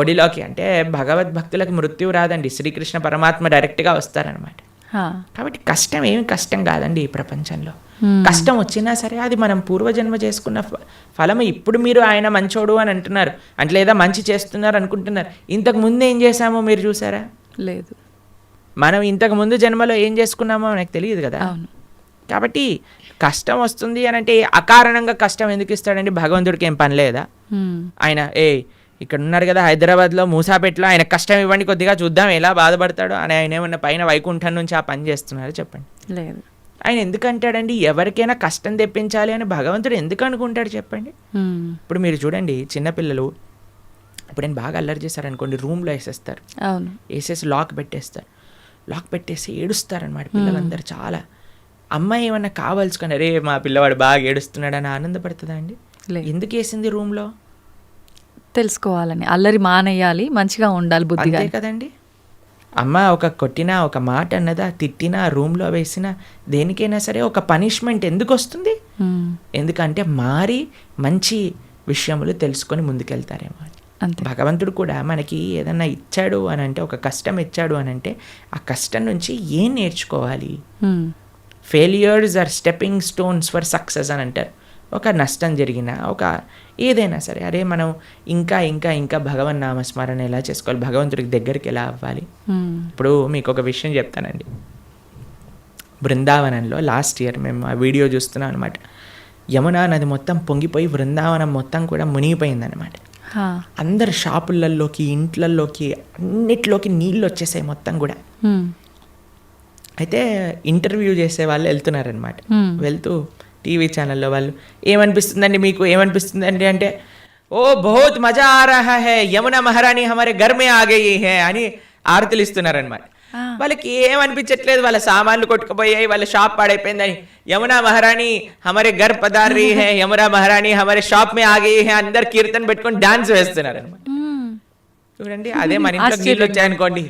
ఒడిలోకి, అంటే భగవద్భక్తులకు మృత్యు రాదండి, శ్రీకృష్ణ పరమాత్మ డైరెక్ట్గా వస్తారనమాట. కాబట్టి కష్టం ఏమి కష్టం కాదండి ఈ ప్రపంచంలో. కష్టం వచ్చినా సరే అది మనం పూర్వజన్మ చేసుకున్న ఫలము. ఇప్పుడు మీరు ఆయన మంచోడు అని అంటున్నారు అంటే లేదా మంచి చేస్తున్నారు అనుకుంటున్నారు, ఇంతకు ముందు ఏం చేశామో మీరు చూసారా? లేదు. మనం ఇంతకు ముందు జన్మలో ఏం చేసుకున్నామో మనకు తెలియదు కదా. కాబట్టి కష్టం వస్తుంది అని అంటే అకారణంగా కష్టం ఎందుకు ఇస్తాడండి? భగవంతుడికి ఏం పని లేదా? ఆయన ఇక్కడ ఉన్నారు కదా హైదరాబాద్లో మూసాపేటలో, ఆయన కష్టం ఇవ్వండి కొద్దిగా చూద్దాం ఎలా బాధపడతాడో అని ఆయన ఏమన్నా పైన వైకుంఠం నుంచి ఆ పని చేస్తున్నారు చెప్పండి? లేదు. ఆయన ఎందుకు అంటాడండి? ఎవరికైనా కష్టం తెప్పించాలి అని భగవంతుడు ఎందుకు అనుకుంటాడు చెప్పండి? ఇప్పుడు మీరు చూడండి, చిన్నపిల్లలు ఇప్పుడు నేను బాగా అల్లరి చేశారనుకోండి, రూమ్లో వేసేస్తారు, వేసేసి లాక్ పెట్టేస్తారు, లాక్ పెట్టేసి ఏడుస్తారనమాట పిల్లలందరూ చాలా. అమ్మాయి ఏమన్నా కావాల్సుకొని అరే మా పిల్లవాడు బాగా ఏడుస్తున్నాడు అని ఆనందపడుతుందా అండి? ఎందుకు వేసింది రూమ్లో? తెలుసుకోవాలని, అల్లరి మానేయాలి, మంచిగా ఉండాలి బుద్ధిగా, అంతే కదండి. అమ్మ ఒక కొట్టినా ఒక మాట అన్నదా తిట్టినా రూమ్లో వేసినా దేనికైనా సరే ఒక పనిష్మెంట్ ఎందుకు వస్తుంది? ఎందుకంటే మారి మంచి విషయములు తెలుసుకొని ముందుకెళ్తారేమో. భగవంతుడు కూడా మనకి ఏదన్నా ఇచ్చాడు అని అంటే, ఒక కష్టం ఇచ్చాడు అని అంటే ఆ కష్టం నుంచి ఏం నేర్చుకోవాలి? Failures are stepping stones for success అని అంటారు. ఒక నష్టం జరిగినా ఒక ఏదైనా సరే అరే మనం ఇంకా ఇంకా ఇంకా భగవన్ నామస్మరణ ఎలా చేసుకోవాలి, భగవంతుడికి దగ్గరికి ఎలా అవ్వాలి. ఇప్పుడు మీకు ఒక విషయం చెప్తానండి. బృందావనంలో లాస్ట్ ఇయర్ మేము ఆ వీడియో చూస్తున్నాం అనమాట. యమునా నది మొత్తం పొంగిపోయి బృందావనం మొత్తం కూడా మునిగిపోయిందనమాట. అందరు షాపులలోకి ఇంట్లలోకి అన్నిట్లోకి నీళ్ళు వచ్చేసాయి మొత్తం కూడా. అయితే ఇంటర్వ్యూ చేసే వాళ్ళు వెళ్తున్నారనమాట. వెళ్తూ టీవీ ఛానల్లో వాళ్ళు ఏమనిపిస్తుందండి మీకు, ఏమనిపిస్తుందండి అంటే ఓ బహుత్ మజా ఆ రహా హై, యమునా మహారాణి హమారే ఘర్ మే ఆ గయి హై అని ఆరతులు ఇస్తున్నారనమాట. వాళ్ళకి ఏమనిపించట్లేదు, వాళ్ళ సామాన్లు కొట్టుకుపోయాయి, వాళ్ళ షాప్ పాడైపోయిందని. యమునా మహారాణి హమారే ఘర్ పధార్ రహీ హై, యమునా మహారాణి హమారే షాప్ మే ఆ గయి హై, అందరు కీర్తన పెట్టుకొని డాన్స్ వేస్తున్నారు అనమాట. చూడండి, అదే మన ఇంట్లో నీళ్ళు వచ్చాయనుకోండి,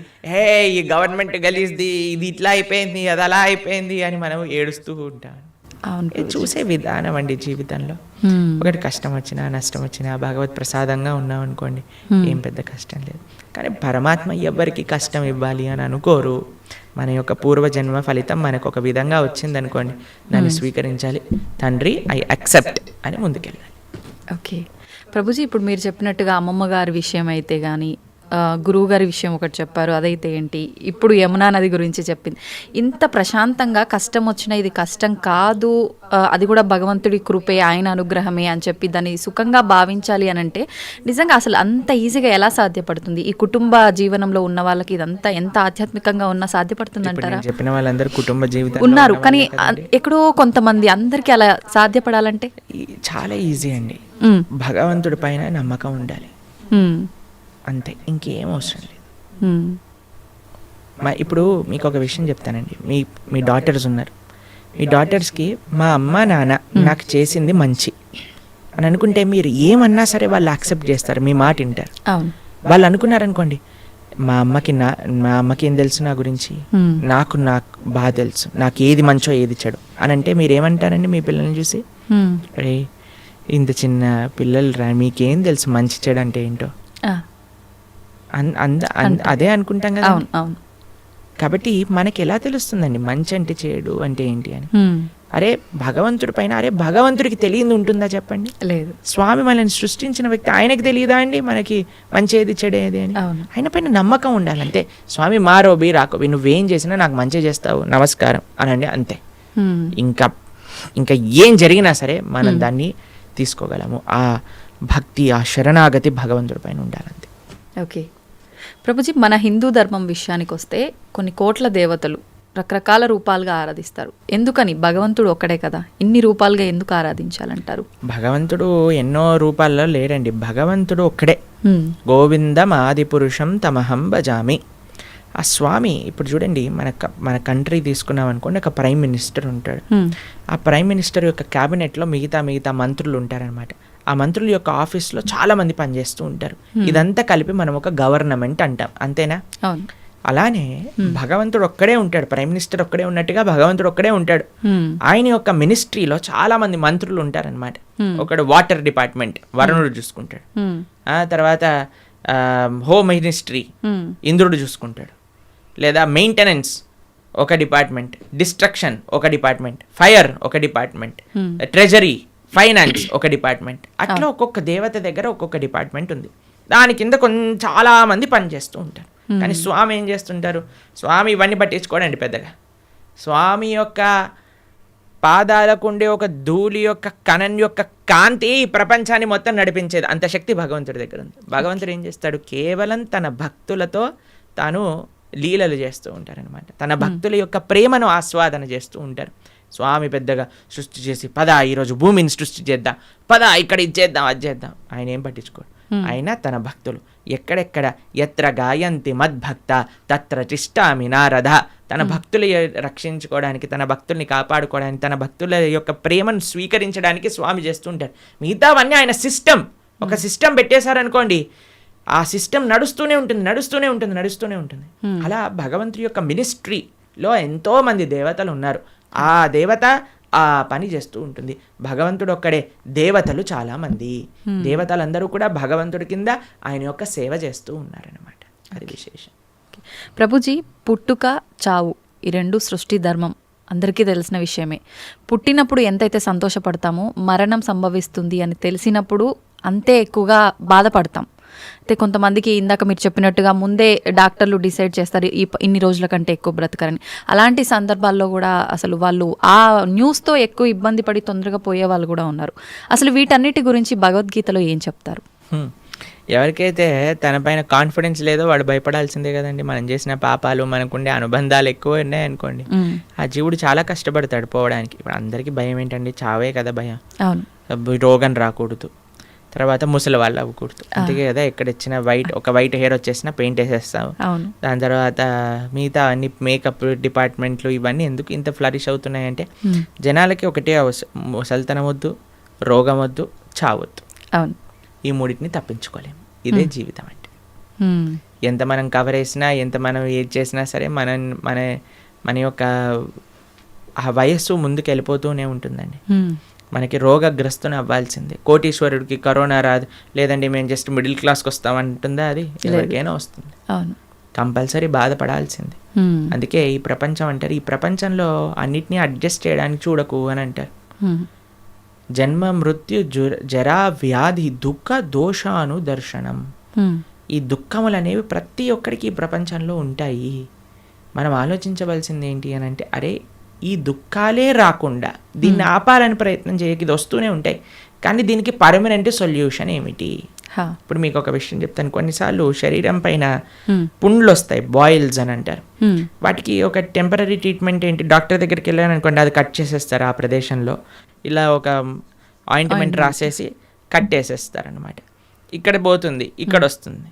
ఈ గవర్నమెంట్ గలీజ్ది, ఇది ఇట్లా అయిపోయింది, అది అలా అయిపోయింది అని మనం ఏడుస్తూ ఉంటాం. చూసే విధానం అండి జీవితంలో. ఒకటి కష్టం వచ్చినా నష్టం వచ్చినా భగవత్ ప్రసాదంగా ఉన్నాం అనుకోండి, ఏం పెద్ద కష్టం లేదు. కానీ పరమాత్మ ఎవరికి కష్టం ఇవ్వాలి అని అనుకోరు. మన యొక్క పూర్వజన్మ ఫలితం మనకు ఒక విధంగా వచ్చిందనుకోండి, దాన్ని స్వీకరించాలి. తండ్రి ఐ అక్సెప్ట్ అని ముందుకెళ్ళాలి. ఓకే ప్రభుజీ, ఇప్పుడు మీరు చెప్పినట్టుగా అమ్మమ్మ గారి విషయం అయితే కానీ, గురువు గారి విషయం ఒకటి చెప్పారు, అదైతే ఏంటి, ఇప్పుడు యమునా నది గురించి చెప్పింది. ఇంత ప్రశాంతంగా కష్టం వచ్చినా ఇది కష్టం కాదు, అది కూడా భగవంతుడి కృపే, ఆయన అనుగ్రహమే అని చెప్పి దాన్ని సుఖంగా భావించాలి అని అంటే నిజంగా అసలు అంత ఈజీగా ఎలా సాధ్యపడుతుంది? ఈ కుటుంబ జీవనంలో ఉన్న వాళ్ళకి ఇదంతా ఎంత ఆధ్యాత్మికంగా ఉన్నా సాధ్యపడుతుంది అంటారా? చెప్పిన వాళ్ళందరూ కుటుంబ జీవితం ఉన్నారు, కానీ ఎక్కడో కొంతమంది, అందరికీ అలా సాధ్యపడాలంటే చాలా ఈజీ అండి. భగవంతుడి పైన నమ్మకం ఉండాలి, అంతే, ఇంకేం అవసరం లేదు. ఇప్పుడు మీకు ఒక విషయం చెప్తానండి. మీ డాటర్స్ ఉన్నారు, మీ డాటర్స్కి మా అమ్మ నాన్న నాకు చేసింది మంచి అని అనుకుంటే మీరు ఏమన్నా సరే వాళ్ళు యాక్సెప్ట్ చేస్తారు, మీ మాట వింటారు. వాళ్ళు అనుకున్నారనుకోండి, మా అమ్మకి ఏం తెలుసు నా గురించి, నాకు బాగా తెలుసు, నాకు ఏది మంచో ఏది చెడు అని అంటే మీరు ఏమంటారండి మీ పిల్లల్ని చూసి? అరే ఇంత చిన్న పిల్లలు రా, మీకేం తెలుసు మంచి చెడు అంటే ఏంటో, అదే అనుకుంటాం కదా. కాబట్టి మనకి ఎలా తెలుస్తుందండి మంచి అంటే చెడు అంటే ఏంటి అని? అరే భగవంతుడి పైన, అరే భగవంతుడికి తెలియదు ఉంటుందా చెప్పండి? లేదు. స్వామి మనల్ని సృష్టించిన వ్యక్తి, ఆయనకి తెలియదా అండి మనకి మంచి ఏది చెడేది అని? ఆయన పైన నమ్మకం ఉండాలంతే. స్వామి మారోబి రాకోబి, నువ్వేం చేసినా నాకు మంచి చేస్తావు, నమస్కారం అనండి, అంతే. ఇంకా ఏం జరిగినా సరే మనం దాన్ని తీసుకోగలము. ఆ భక్తి, ఆ శరణాగతి భగవంతుడి పైన ఉండాలంతే. ఓకే ప్రభుజీ, మన హిందూ ధర్మం విషయానికి వస్తే కొన్ని కోట్ల దేవతలు రకరకాల రూపాలుగా ఆరాధిస్తారు. ఎందుకని? భగవంతుడు ఒక్కడే కదా, ఇన్ని రూపాలుగా ఎందుకు ఆరాధించాలంటారు? భగవంతుడు ఎన్నో రూపాల్లో లేడండి, భగవంతుడు ఒక్కడే. గోవిందం ఆది పురుషం తమహం భజామి. ఆ స్వామి ఇప్పుడు చూడండి, మన కంట్రీ తీసుకున్నాం అనుకోండి, ఒక ప్రైమ్ మినిస్టర్ ఉంటాడు. ఆ ప్రైమ్ మినిస్టర్ యొక్క క్యాబినెట్లో మిగతా మంత్రులు ఉంటారనమాట. ఆ ఆ మంత్రుల యొక్క ఆఫీస్లో చాలా మంది పనిచేస్తూ ఉంటారు. ఇదంతా కలిపి మనం ఒక గవర్నమెంట్ అంటాం, అంతేనా? అవును. అలానే భగవంతుడు ఒక్కడే ఉంటాడు, ప్రైమ్ మినిస్టర్ ఒక్కడే ఉన్నట్టుగా భగవంతుడు ఒక్కడే ఉంటాడు. ఆయన యొక్క మినిస్ట్రీలో చాలా మంది మంత్రులు ఉంటారనమాట. ఒకడు వాటర్ డిపార్ట్మెంట్ వరుణుడు చూసుకుంటాడు, తర్వాత హోమ్ మినిస్ట్రీ ఇంద్రుడు చూసుకుంటాడు, లేదా మెయింటెనెన్స్ ఒక డిపార్ట్మెంట్, డిస్ట్రక్షన్ ఒక డిపార్ట్మెంట్, ఫైర్ ఒక డిపార్ట్మెంట్, ట్రెజరీ ఫైనాన్స్ ఒక డిపార్ట్మెంట్. అట్లా ఒక్కొక్క దేవత దగ్గర ఒక్కొక్క డిపార్ట్మెంట్ ఉంది. దాని కింద చాలా మంది పనిచేస్తూ ఉంటారు. కానీ స్వామి ఏం చేస్తుంటారు? స్వామి ఇవన్నీ పట్టించుకోడండి పెద్దగా. స్వామి యొక్క పాదాలకు ఉండే ఒక ధూళి యొక్క కణం యొక్క కాంతి ఈ ప్రపంచాన్ని మొత్తం నడిపించేది, అంత శక్తి భగవంతుడి దగ్గర ఉంది. భగవంతుడు ఏం చేస్తాడు? కేవలం తన భక్తులతో తాను లీలలు చేస్తూ ఉంటారనమాట. తన భక్తుల యొక్క ప్రేమను ఆస్వాదన చేస్తూ ఉంటారు. స్వామి పెద్దగా సృష్టి చేసి పద ఈరోజు భూమిని సృష్టి చేద్దాం, పద ఇక్కడ ఇది చేద్దాం అది చేద్దాం, ఆయన ఏం పట్టించుకోడు. ఆయన తన భక్తులు ఎక్కడెక్కడ ఎత్ర గాయంతి మద్భక్త తత్ర తిష్టామి నారద, తన భక్తులు రక్షించుకోవడానికి, తన భక్తుల్ని కాపాడుకోవడానికి, తన భక్తుల యొక్క ప్రేమను స్వీకరించడానికి స్వామి చేస్తుంటారు. మిగతావన్నీ ఆయన సిస్టమ్, ఒక సిస్టమ్ పెట్టేశారనుకోండి, ఆ సిస్టమ్ నడుస్తూనే ఉంటుంది. అలా భగవంతుడి యొక్క మినిస్ట్రీలో ఎంతో మంది దేవతలు ఉన్నారు. ఆ దేవత ఆ పని చేస్తూ ఉంటుంది. భగవంతుడు ఒక్కడే, దేవతలు చాలా మంది. దేవతలందరూ కూడా భగవంతుడి కింద ఆయన యొక్క సేవ చేస్తూ ఉన్నారనమాట. అది విశేషం. ప్రభుజీ, పుట్టుక చావు ఈ రెండు సృష్టి ధర్మం అందరికీ తెలిసిన విషయమే. పుట్టినప్పుడు ఎంతైతే సంతోషపడతామో మరణం సంభవిస్తుంది అని తెలిసినప్పుడు అంతే ఎక్కువగా బాధపడతాం. అయితే కొంతమందికి ఇందాక మీరు చెప్పినట్టుగా ముందే డాక్టర్లు డిసైడ్ చేస్తారు ఇన్ని రోజుల కంటే ఎక్కువ బ్రతకరని. అలాంటి సందర్భాల్లో కూడా అసలు వాళ్ళు ఆ న్యూస్తో ఎక్కువ ఇబ్బంది పడి తొందరగా పోయే వాళ్ళు కూడా ఉన్నారు. అసలు వీటన్నిటి గురించి భగవద్గీతలో ఏం చెప్తారు? ఎవరికైతే తన పైన కాన్ఫిడెన్స్ లేదో వాడు భయపడాల్సిందే కదండి. మనం చేసిన పాపాలు, మనకుండే అనుబంధాలు ఎక్కువ ఉన్నాయనుకోండి, ఆ జీవుడు చాలా కష్టపడతాడు పోవడానికి. ఇప్పుడు అందరికీ భయం ఏంటండి? చావే కదా భయం. అవును. రోగం రాకూడదు, తర్వాత ముసలి వాళ్ళు అవ్వకూడదు, అందుకే కదా ఎక్కడొచ్చిన వైట్ హెయిర్ వచ్చేసినా పెయింట్ వేసేస్తాం. దాని తర్వాత మిగతా అన్ని మేకప్ డిపార్ట్మెంట్లు ఇవన్నీ ఎందుకు ఇంత ఫ్లరిష్ అవుతున్నాయంటే జనాలకి ఒకటే ముసలితనం వద్దు, రోగం వద్దు, చావద్దు. అవును. ఈ మూడింటిని తప్పించుకోలేము. ఇదే జీవితం అంటే. ఎంత మనం కవర్ వేసినా, ఎంత మనం ఏది చేసినా సరే మన యొక్క ఆ వయస్సు ముందుకు వెళ్ళిపోతూనే ఉంటుందండి. మనకి రోగగ్రస్తుని అవ్వాల్సిందే. కోటీశ్వరుడికి కరోనా రాదు, లేదండి మేము జస్ట్ మిడిల్ క్లాస్కి వస్తామంటుందా? అది ఎవరికైనా వస్తుంది. కంపల్సరీ బాధపడాల్సిందే. అందుకే ఈ ప్రపంచం అంటారు, ఈ ప్రపంచంలో అన్నిటినీ అడ్జస్ట్ చేయడానికి చూడకు అని అంటారు. జన్మ మృత్యు జరా వ్యాధి దుఃఖ దోషాను దర్శనం. ఈ దుఃఖములు అనేవి ప్రతి ఒక్కరికి ఈ ప్రపంచంలో ఉంటాయి. మనం ఆలోచించవలసింది ఏంటి అని అంటే, అరే ఈ దుఃఖాలే రాకుండా దీన్ని ఆపాలని ప్రయత్నం చేయక ఇది వస్తూనే ఉంటాయి, కానీ దీనికి పర్మనెంట్ సొల్యూషన్ ఏమిటి? ఇప్పుడు మీకు ఒక విషయం చెప్తాను. కొన్నిసార్లు శరీరం పైన పుండ్లు వస్తాయి, బాయిల్స్ అని అంటారు. వాటికి ఒక టెంపరీ ట్రీట్మెంట్ ఏంటి? డాక్టర్ దగ్గరికి వెళ్ళాను అనుకోండి, అది కట్ చేసేస్తారు. ఆ ప్రదేశంలో ఇలా ఒక ఆయింట్మెంట్ రాసేసి కట్టేసేస్తారనమాట. ఇక్కడ పోతుంది ఇక్కడ వస్తుంది,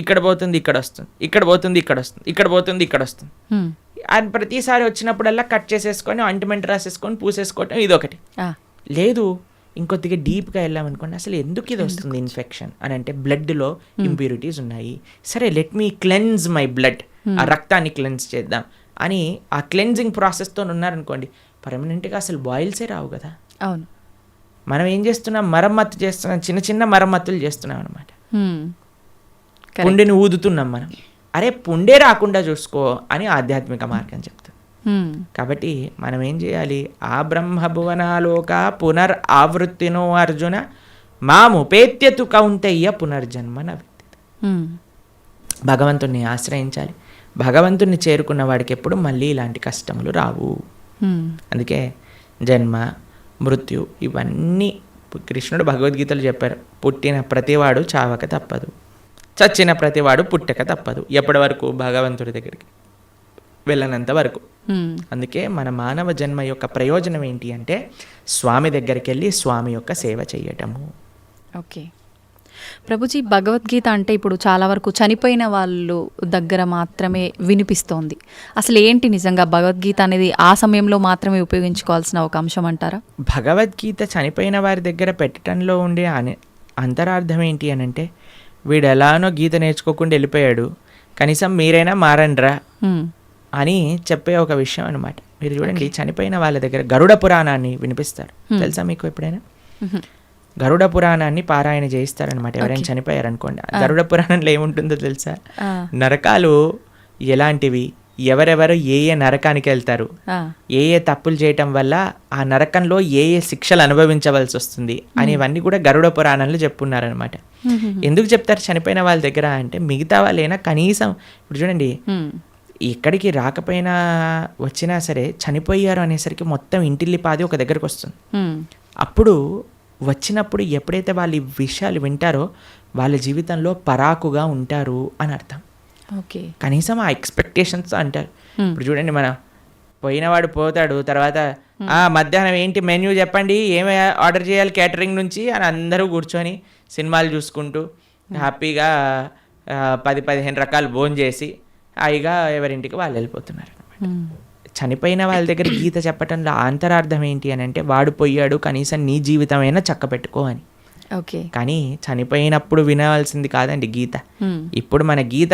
ఇక్కడ పోతుంది ఇక్కడ వస్తుంది, ఇక్కడ పోతుంది ఇక్కడ వస్తుంది, ఇక్కడ పోతుంది ఇక్కడ వస్తుంది. అది ప్రతిసారి వచ్చినప్పుడల్లా కట్ చేసేసుకొని ఆయింట్మెంట్ రాసేసుకొని పూసేసుకోవటం ఇదొకటి. లేదు, ఇంకొద్దిగా డీప్గా వెళ్ళామనుకోండి, అసలు ఎందుకు ఇది వస్తుంది ఇన్ఫెక్షన్ అని అంటే బ్లడ్లో ఇంప్యూరిటీస్ ఉన్నాయి. సరే, let me cleanse my blood, ఆ రక్తాన్ని క్లెన్స్ చేద్దాం అని ఆ క్లెన్జింగ్ ప్రాసెస్తో ఉన్నారనుకోండి, పర్మనెంట్గా అసలు బాయిల్సే రావు కదా. అవును. మనం ఏం చేస్తున్నాం? మరమ్మత్తు చేస్తున్నాం, చిన్న చిన్న మరమ్మతులు చేస్తున్నాం అనమాట. పుండిని ఊదుతున్నాం మనం. అరే పుండే రాకుండా చూసుకో అని ఆధ్యాత్మిక మార్గం చెప్తుంది. కాబట్టి మనం ఏం చేయాలి? ఆ బ్రహ్మభువనాలోక పునర్ ఆవృత్తినో అర్జున మాముపేత్యతు కౌంతయ్య పునర్జన్మ నవిద్యతే. భగవంతుణ్ణి ఆశ్రయించాలి. భగవంతుణ్ణి చేరుకున్న వాడికి ఎప్పుడు మళ్ళీ ఇలాంటి కష్టములు రావు. అందుకే జన్మ మృత్యు ఇవన్నీ కృష్ణుడు భగవద్గీతలు చెప్పారు. పుట్టిన ప్రతివాడు చావక తప్పదు, చచ్చిన ప్రతివాడు పుట్టక తప్పదు. ఎప్పటి వరకు? భగవంతుడి దగ్గరికి వెళ్ళనంత వరకు. అందుకే మన మానవ జన్మ యొక్క ప్రయోజనం ఏంటి అంటే స్వామి దగ్గరికి వెళ్ళి స్వామి యొక్క సేవ చేయటము. ఓకే. ప్రభుజీ, భగవద్గీత అంటే ఇప్పుడు చాలా వరకు చనిపోయిన వాళ్ళు దగ్గర మాత్రమే వినిపిస్తోంది. అసలు ఏంటి నిజంగా భగవద్గీత అనేది ఆ సమయంలో మాత్రమే ఉపయోగించుకోవాల్సిన ఒక అంశం అంటారా? భగవద్గీత చనిపోయిన వారి దగ్గర పెట్టడంలో ఉండే అంతరార్థం ఏంటి అని అంటే, వీడు ఎలానో గీత నేర్చుకోకుండా వెళ్ళిపోయాడు, కనీసం మీరైనా మారండ్రా అని చెప్పే ఒక విషయం అనమాట. మీరు చూడండి, చనిపోయిన వాళ్ళ దగ్గర గరుడ పురాణాన్ని వినిపిస్తారు. తెలుసా మీకు ఎప్పుడైనా? గరుడ పురాణాన్ని పారాయణ చేయిస్తారనమాట ఎవరైనా చనిపోయారనుకోండి. గరుడ పురాణంలో ఏముంటుందో తెలుసా? నరకాలు ఎలాంటివి, ఎవరెవరు ఏ ఏ నరకానికి వెళ్తారు, ఏ ఏ తప్పులు చేయటం వల్ల ఆ నరకంలో ఏ ఏ శిక్షలు అనుభవించవలసి వస్తుంది అనేవన్నీ కూడా గరుడ పురాణంలో చెప్పున్నారనమాట. ఎందుకు చెప్తారు చనిపోయిన వాళ్ళ దగ్గర అంటే, మిగతా వాళ్ళైనా కనీసం ఇప్పుడు చూడండి, ఎక్కడికి రాకపోయినా వచ్చినా సరే చనిపోయారు అనేసరికి మొత్తం ఇంటిల్లిపాది ఒక దగ్గరకు వస్తుంది. అప్పుడు వచ్చినప్పుడు ఎప్పుడైతే వాళ్ళు ఈ విషయాలు వింటారో వాళ్ళ జీవితంలో పరాకుగా ఉంటారు అని అర్థం. ఓకే, కనీసం ఆ ఎక్స్పెక్టేషన్స్ అంటారు. ఇప్పుడు చూడండి, మన పోయినవాడు పోతాడు, తర్వాత మధ్యాహ్నం ఏంటి మెన్యూ చెప్పండి, ఏమి ఆర్డర్ చేయాలి కేటరింగ్ నుంచి అని అందరూ కూర్చొని సినిమాలు చూసుకుంటూ హ్యాపీగా 10-15 రకాలు భోజనం చేసి హాయిగా ఎవరింటికి వాళ్ళు వెళ్ళిపోతున్నారు అనమాట. చనిపోయిన వాళ్ళ దగ్గర గీత చెప్పటంలో అంతరార్థం ఏంటి అని అంటే, వాడు పోయాడు, కనీసం నీ జీవితమైనా చక్క పెట్టుకో అని. ఓకే, కానీ చనిపోయినప్పుడు వినవలసింది కాదండి గీత. ఇప్పుడు మన గీత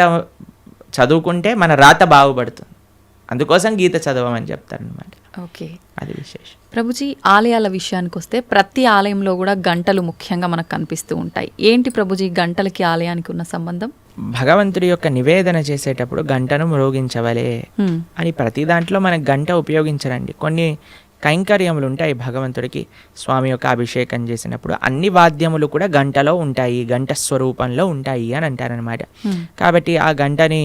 చదువుకుంటే మన రాత బాగుపడుతుంది, అందుకోసం గీత చదవమని చెప్తారనమాట. ఓకే, అది విశేషం. ప్రభుజీ, ఆలయాల విషయానికి వస్తే ప్రతి ఆలయంలో కూడా గంటలు ముఖ్యంగా మనకు కనిపిస్తూ ఉంటాయి. ఏంటి ప్రభుజీ గంటలకి ఆలయానికి ఉన్న సంబంధం? భగవంతుడి యొక్క నివేదన చేసేటప్పుడు గంటను మ్రోగించవలే అని ప్రతి దాంట్లో మనకు గంట ఉపయోగించరండి. కొన్ని కైంకర్యములు ఉంటాయి భగవంతుడికి. స్వామి యొక్క అభిషేకం చేసినప్పుడు అన్ని వాద్యములు కూడా గంటలో ఉంటాయి, గంట స్వరూపంలో ఉంటాయి అని అంటారనమాట. కాబట్టి ఆ గంటని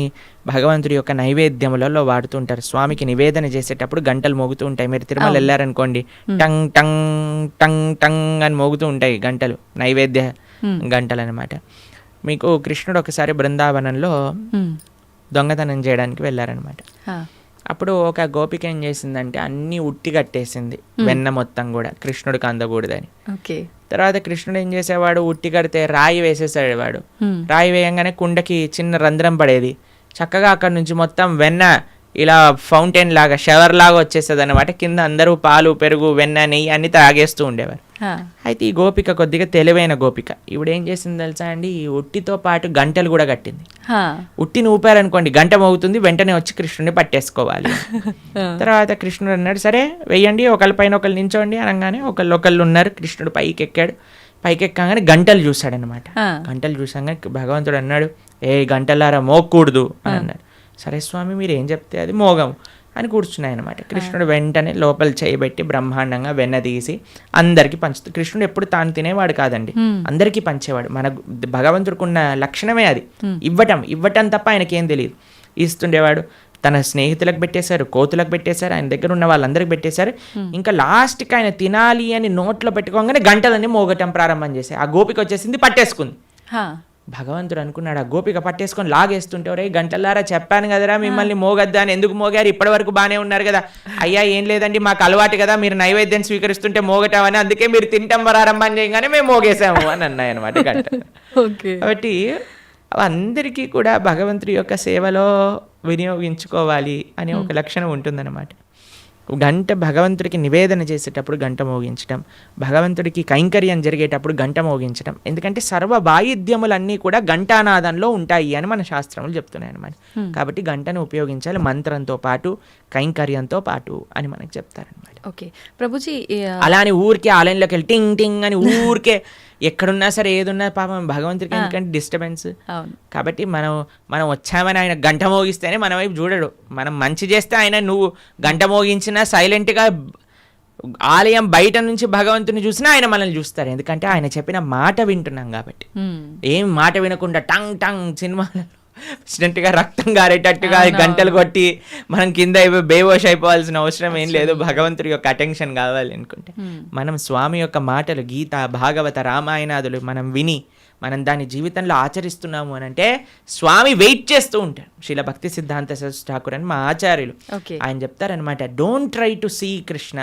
భగవంతుడి యొక్క నైవేద్యములలో వాడుతుంటారు. స్వామికి నివేదన చేసేటప్పుడు గంటలు మోగుతూ ఉంటాయి. మీరు తిరుమల వెళ్ళారనుకోండి, టంగ్ టంగ్ టంగ్ టంగ్ అని మోగుతూ ఉంటాయి గంటలు, నైవేద్య గంటలు అనమాట. మీకు కృష్ణుడు ఒకసారి బృందావనంలో దొంగతనం చేయడానికి వెళ్ళారనమాట. అప్పుడు ఒక గోపిక ఏం చేసిందంటే అన్ని ఉట్టి కట్టేసింది, వెన్న మొత్తం కూడా, కృష్ణుడికి అందకూడదని. తర్వాత కృష్ణుడు ఏం చేసేవాడు, ఉట్టి కడితే రాయి వేసేసాడు వాడు. రాయి వేయంగానే కుండకి చిన్న రంధ్రం పడేది. చక్కగా అక్కడ నుంచి మొత్తం వెన్న ఇలా ఫౌంటైన్ లాగా, షవర్ లాగా వచ్చేస్తుంది అనమాట. కింద అందరూ పాలు, పెరుగు, వెన్న, నెయ్యి అన్ని తాగేస్తూ ఉండేవారు. అయితే ఈ గోపిక కొద్దిగా తెలివైన గోపిక. ఇప్పుడు ఏం చేసింది తెలుసా అండి, ఈ ఉట్టితో పాటు గంటలు కూడా కట్టింది. ఉట్టిని ఊపారనుకోండి, గంట మోగుతుంది, వెంటనే వచ్చి కృష్ణుడిని పట్టేసుకోవాలి. తర్వాత కృష్ణుడు అన్నాడు, సరే వెయ్యండి, ఒకళ్ళ పైన ఒకళ్ళు నించోండి అనగానే ఒకళ్ళు ఉన్నారు. కృష్ణుడు పైకి ఎక్కాడు. పైకి ఎక్కగానే గంటలు చూశాడనమాట. గంటలు చూసాగానే భగవంతుడు అన్నాడు, ఏ గంటలారా మోగకూడదు అని అన్నాడు. సరే స్వామి, మీరు ఏం చెప్తే అది మోగము అని కూర్చున్నాయి అనమాట. కృష్ణుడు వెంటనే లోపల చేయబెట్టి బ్రహ్మాండంగా వెన్న తీసి అందరికీ పంచుతాడు. కృష్ణుడు ఎప్పుడు తాను తినేవాడు కాదండి, అందరికీ పంచేవాడు. మన భగవంతుడికి ఉన్న లక్షణమే అది, ఇవ్వటం తప్ప ఆయనకేం తెలియదు. ఇస్తుండేవాడు. తన స్నేహితులకు పెట్టేశారు, కోతులకు పెట్టేశారు, ఆయన దగ్గర ఉన్న వాళ్ళందరికి పెట్టేశారు. ఇంకా లాస్ట్కి ఆయన తినాలి అని నోట్లో పెట్టుకోగానే గంటలన్నీ మోగటం ప్రారంభం చేశాయి. ఆ గోపిక వచ్చేసింది, పట్టేసుకుంది. భగవంతుడు అనుకున్నాడు, ఆ గోపిక పట్టేసుకొని లాగేస్తుంటే, ఒరే గంటలారా చెప్పాను కదరా మిమ్మల్ని మోగద్దా అని, ఎందుకు మోగారు, ఇప్పటి వరకు బాగానే ఉన్నారు కదా. అయ్యా ఏం లేదండి, మాకు అలవాటు కదా మీరు నైవేద్యం స్వీకరిస్తుంటే మోగటామని, అందుకే మీరు తింటాం ప్రారంభం చేయగానే మేము మోగేసాము అని అన్నాయి అనమాట గంట. కాబట్టి అందరికీ కూడా భగవంతుడి యొక్క సేవలో వినియోగించుకోవాలి అనే ఒక లక్షణం ఉంటుందన్నమాట. గంట భగవంతుడికి నివేదన చేసేటప్పుడు గంట మోగించడం, భగవంతుడికి కైంకర్యం జరిగేటప్పుడు గంట మోగించడం. ఎందుకంటే సర్వ వాయిద్యములన్నీ కూడా ఘంటానాదంలో ఉంటాయి అని మన శాస్త్రములు చెప్తున్నాయి అన్నమాట. కాబట్టి గంటను ఉపయోగించాలి మంత్రంతో పాటు, కైంకర్యంతో పాటు అని మనకు చెప్తారనమాట. ఓకే ప్రభుజీ, అలానే ఊరికే ఆలయంలోకి వెళ్ళి టింగ్ టింగ్ అని ఊరికే ఎక్కడున్నా సరే ఏదున్నా పాపం భగవంతుడికి ఎందుకంటే డిస్టర్బెన్స్. కాబట్టి మనం వచ్చామని ఆయన గంట మోగిస్తేనే మన వైపు చూడడు. మనం మంచి చేస్తే ఆయన నువ్వు గంట మోగించినా సైలెంట్గా ఆలయం బయట నుంచి భగవంతుని చూసినా ఆయన మనల్ని చూస్తారు. ఎందుకంటే ఆయన చెప్పిన మాట వింటున్నాం కాబట్టి. ఏం మాట వినకుండా టంగ్ టంగ్ సినిమాలలో వచ్చినట్టుగా రక్తం గారేటట్టుగా గంటలు కొట్టి మనం కింద బేవోష్ అయిపోవాల్సిన అవసరం ఏం లేదు. భగవంతుడి యొక్క అటెన్షన్ కావాలి అనుకుంటే మనం స్వామి యొక్క మాటలు, గీత, భాగవత, రామాయణాదులు మనం విని మనం దాని జీవితంలో ఆచరిస్తున్నాము అని అంటే స్వామి వెయిట్ చేస్తూ ఉంటారు. శ్రీల భక్తి సిద్ధాంత సరస్వతి ఠాకూర్ అని మా ఆచార్యులు ఓకే. ఆయన చెప్తారనమాట, don't try to see Krishna,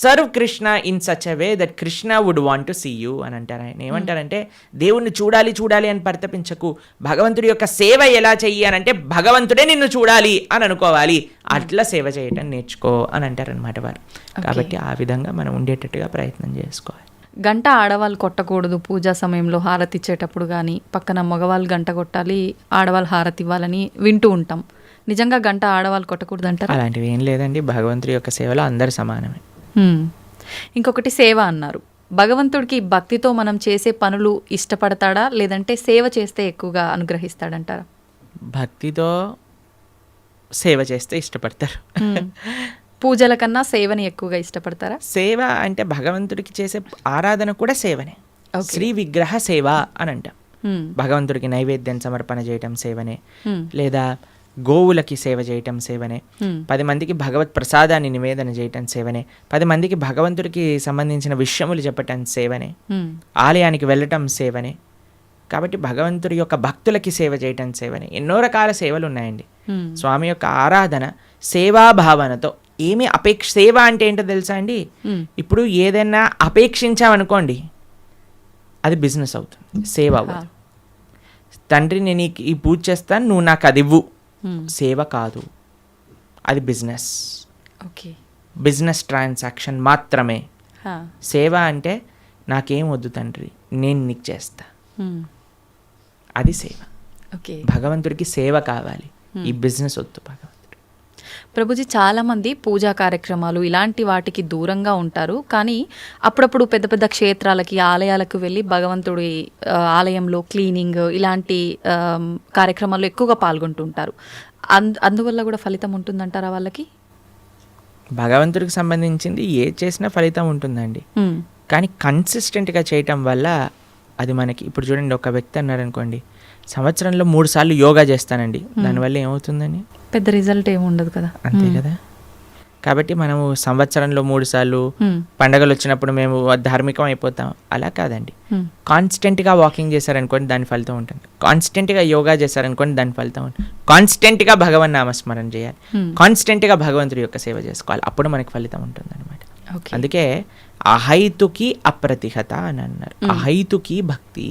serve Krishna in such a way that Krishna would want to see you అని అంటారు. ఆయన ఏమంటారంటే దేవుణ్ణి చూడాలి చూడాలి అని పరితపించకు, భగవంతుడి యొక్క సేవ ఎలా చెయ్యి అని అంటే భగవంతుడే నిన్ను చూడాలి అని అనుకోవాలి, అట్లా సేవ చేయటం నేర్చుకో అని అంటారనమాట వారు. కాబట్టి ఆ విధంగా మనం ఉండేటట్టుగా ప్రయత్నం చేసుకోవాలి. గంట ఆడవాళ్ళు కొట్టకూడదు పూజా సమయంలో హారతి ఇచ్చేటప్పుడు కానీ, పక్కన మగవాళ్ళు గంట కొట్టాలి, ఆడవాళ్ళు హారతి ఇవ్వాలని వింటూ ఉంటాం. నిజంగా గంట ఆడవాళ్ళు కొట్టకూడదు అంటారు? అలాంటివి ఏం లేదండి, భగవంతుడి యొక్క సేవలో అందరు సమానమే. ఇంకొకటి సేవ అన్నారు. భగవంతుడికి భక్తితో మనం చేసే పనులు ఇష్టపడతాడా, లేదంటే సేవ చేస్తే ఎక్కువగా అనుగ్రహిస్తాడంటారా? భక్తితో సేవ చేస్తే ఇష్టపడతారు. పూజల కన్నా సేవని ఎక్కువగా ఇష్టపడతారా? సేవ అంటే భగవంతుడికి చేసే ఆరాధన కూడా సేవనే. శ్రీ విగ్రహ సేవ అని అంటాం. భగవంతుడికి నైవేద్యం సమర్పణ చేయటం సేవనే, లేదా గోవులకి సేవ చేయటం సేవనే, 10 మందికి భగవత్ ప్రసాదాన్ని నివేదన చేయటం సేవనే, 10 మందికి భగవంతుడికి సంబంధించిన విషయములు చెప్పటం సేవనే, ఆలయానికి వెళ్ళటం సేవనే. కాబట్టి భగవంతుడి యొక్క భక్తులకి సేవ చేయటం సేవనే. ఎన్నో రకాల సేవలు ఉన్నాయండి. స్వామి యొక్క ఆరాధన సేవాభావనతో ఏమి సేవ అంటే ఏంటో తెలుసా అండి? ఇప్పుడు ఏదైనా అపేక్షించామనుకోండి అది బిజినెస్ అవుతుంది, సేవ అవ్వదు. తండ్రి నేను ఈ పూజ చేస్తాను, నువ్వు నాకు అది ఇవ్వు, సేవ కాదు, అది బిజినెస్. ఓకే, బిజినెస్ ట్రాన్సాక్షన్ మాత్రమే. సేవ అంటే నాకేం వద్దు తండ్రి, నేను నీకు చేస్తా, అది సేవ. ఓకే, భగవంతుడికి సేవ కావాలి, ఈ బిజినెస్ వద్దు భగవంతుడు. ప్రభుజీ, చాలామంది పూజా కార్యక్రమాలు ఇలాంటి వాటికి దూరంగా ఉంటారు, కానీ అప్పుడప్పుడు పెద్ద పెద్ద క్షేత్రాలకి ఆలయాలకు వెళ్ళి భగవంతుడి ఆలయంలో క్లీనింగ్ ఇలాంటి కార్యక్రమాల్లో ఎక్కువగా పాల్గొంటుంటారు. అందువల్ల కూడా ఫలితం ఉంటుందంటారా వాళ్ళకి? భగవంతుడికి సంబంధించింది ఏ చేసినా ఫలితం ఉంటుందండి, కానీ కన్సిస్టెంట్గా చేయటం వల్ల అది మనకి. ఇప్పుడు చూడండి, ఒక వ్యక్తి అన్నారు అనుకోండి, సంవత్సరంలో 3 సార్లు యోగా చేస్తానండి, దానివల్ల ఏమవుతుందని? పెద్ద రిజల్ట్ ఏమి ఉండదు కదా. అంతే కదా. కాబట్టి మనము సంవత్సరంలో 3 సార్లు పండగలు వచ్చినప్పుడు మేము ధార్మికం అయిపోతాం, అలా కాదండి. కాన్స్టెంట్గా వాకింగ్ చేశారనుకోండి దాని ఫలితం ఉంటుంది, కాన్స్టెంట్గా యోగా చేశారనుకోండి దాని ఫలితం ఉంటుంది, కాన్స్టెంట్గా భగవన్ నామస్మరణ చేయాలి, కాన్స్టెంట్గా భగవంతుడి యొక్క సేవ చేసుకోవాలి, అప్పుడు మనకి ఫలితం ఉంటుంది అనమాట. అందుకే అహైతుకి అప్రతిహత అని అన్నారు. అహైతుకి భక్తి,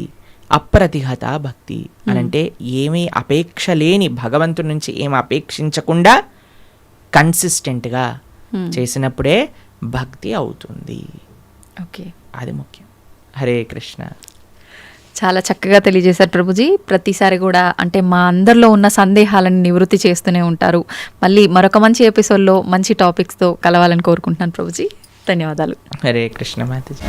అప్రతిహత భక్తి అని అంటే ఏమీ అపేక్ష లేని, భగవంతుడి నుంచి ఏమి అపేక్షించకుండా కన్సిస్టెంట్గా చేసినప్పుడే భక్తి అవుతుంది. ఓకే, అది ముఖ్యం. హరే కృష్ణ. చాలా చక్కగా తెలియజేశారు ప్రభుజీ. ప్రతిసారి కూడా అంటే మా అందరిలో ఉన్న సందేహాలను నివృత్తి చేస్తూనే ఉంటారు. మళ్ళీ మరొక మంచి ఎపిసోడ్లో మంచి టాపిక్స్తో కలవాలని కోరుకుంటున్నాను ప్రభుజీ. ధన్యవాదాలు. హరే కృష్ణ మాతాజీ.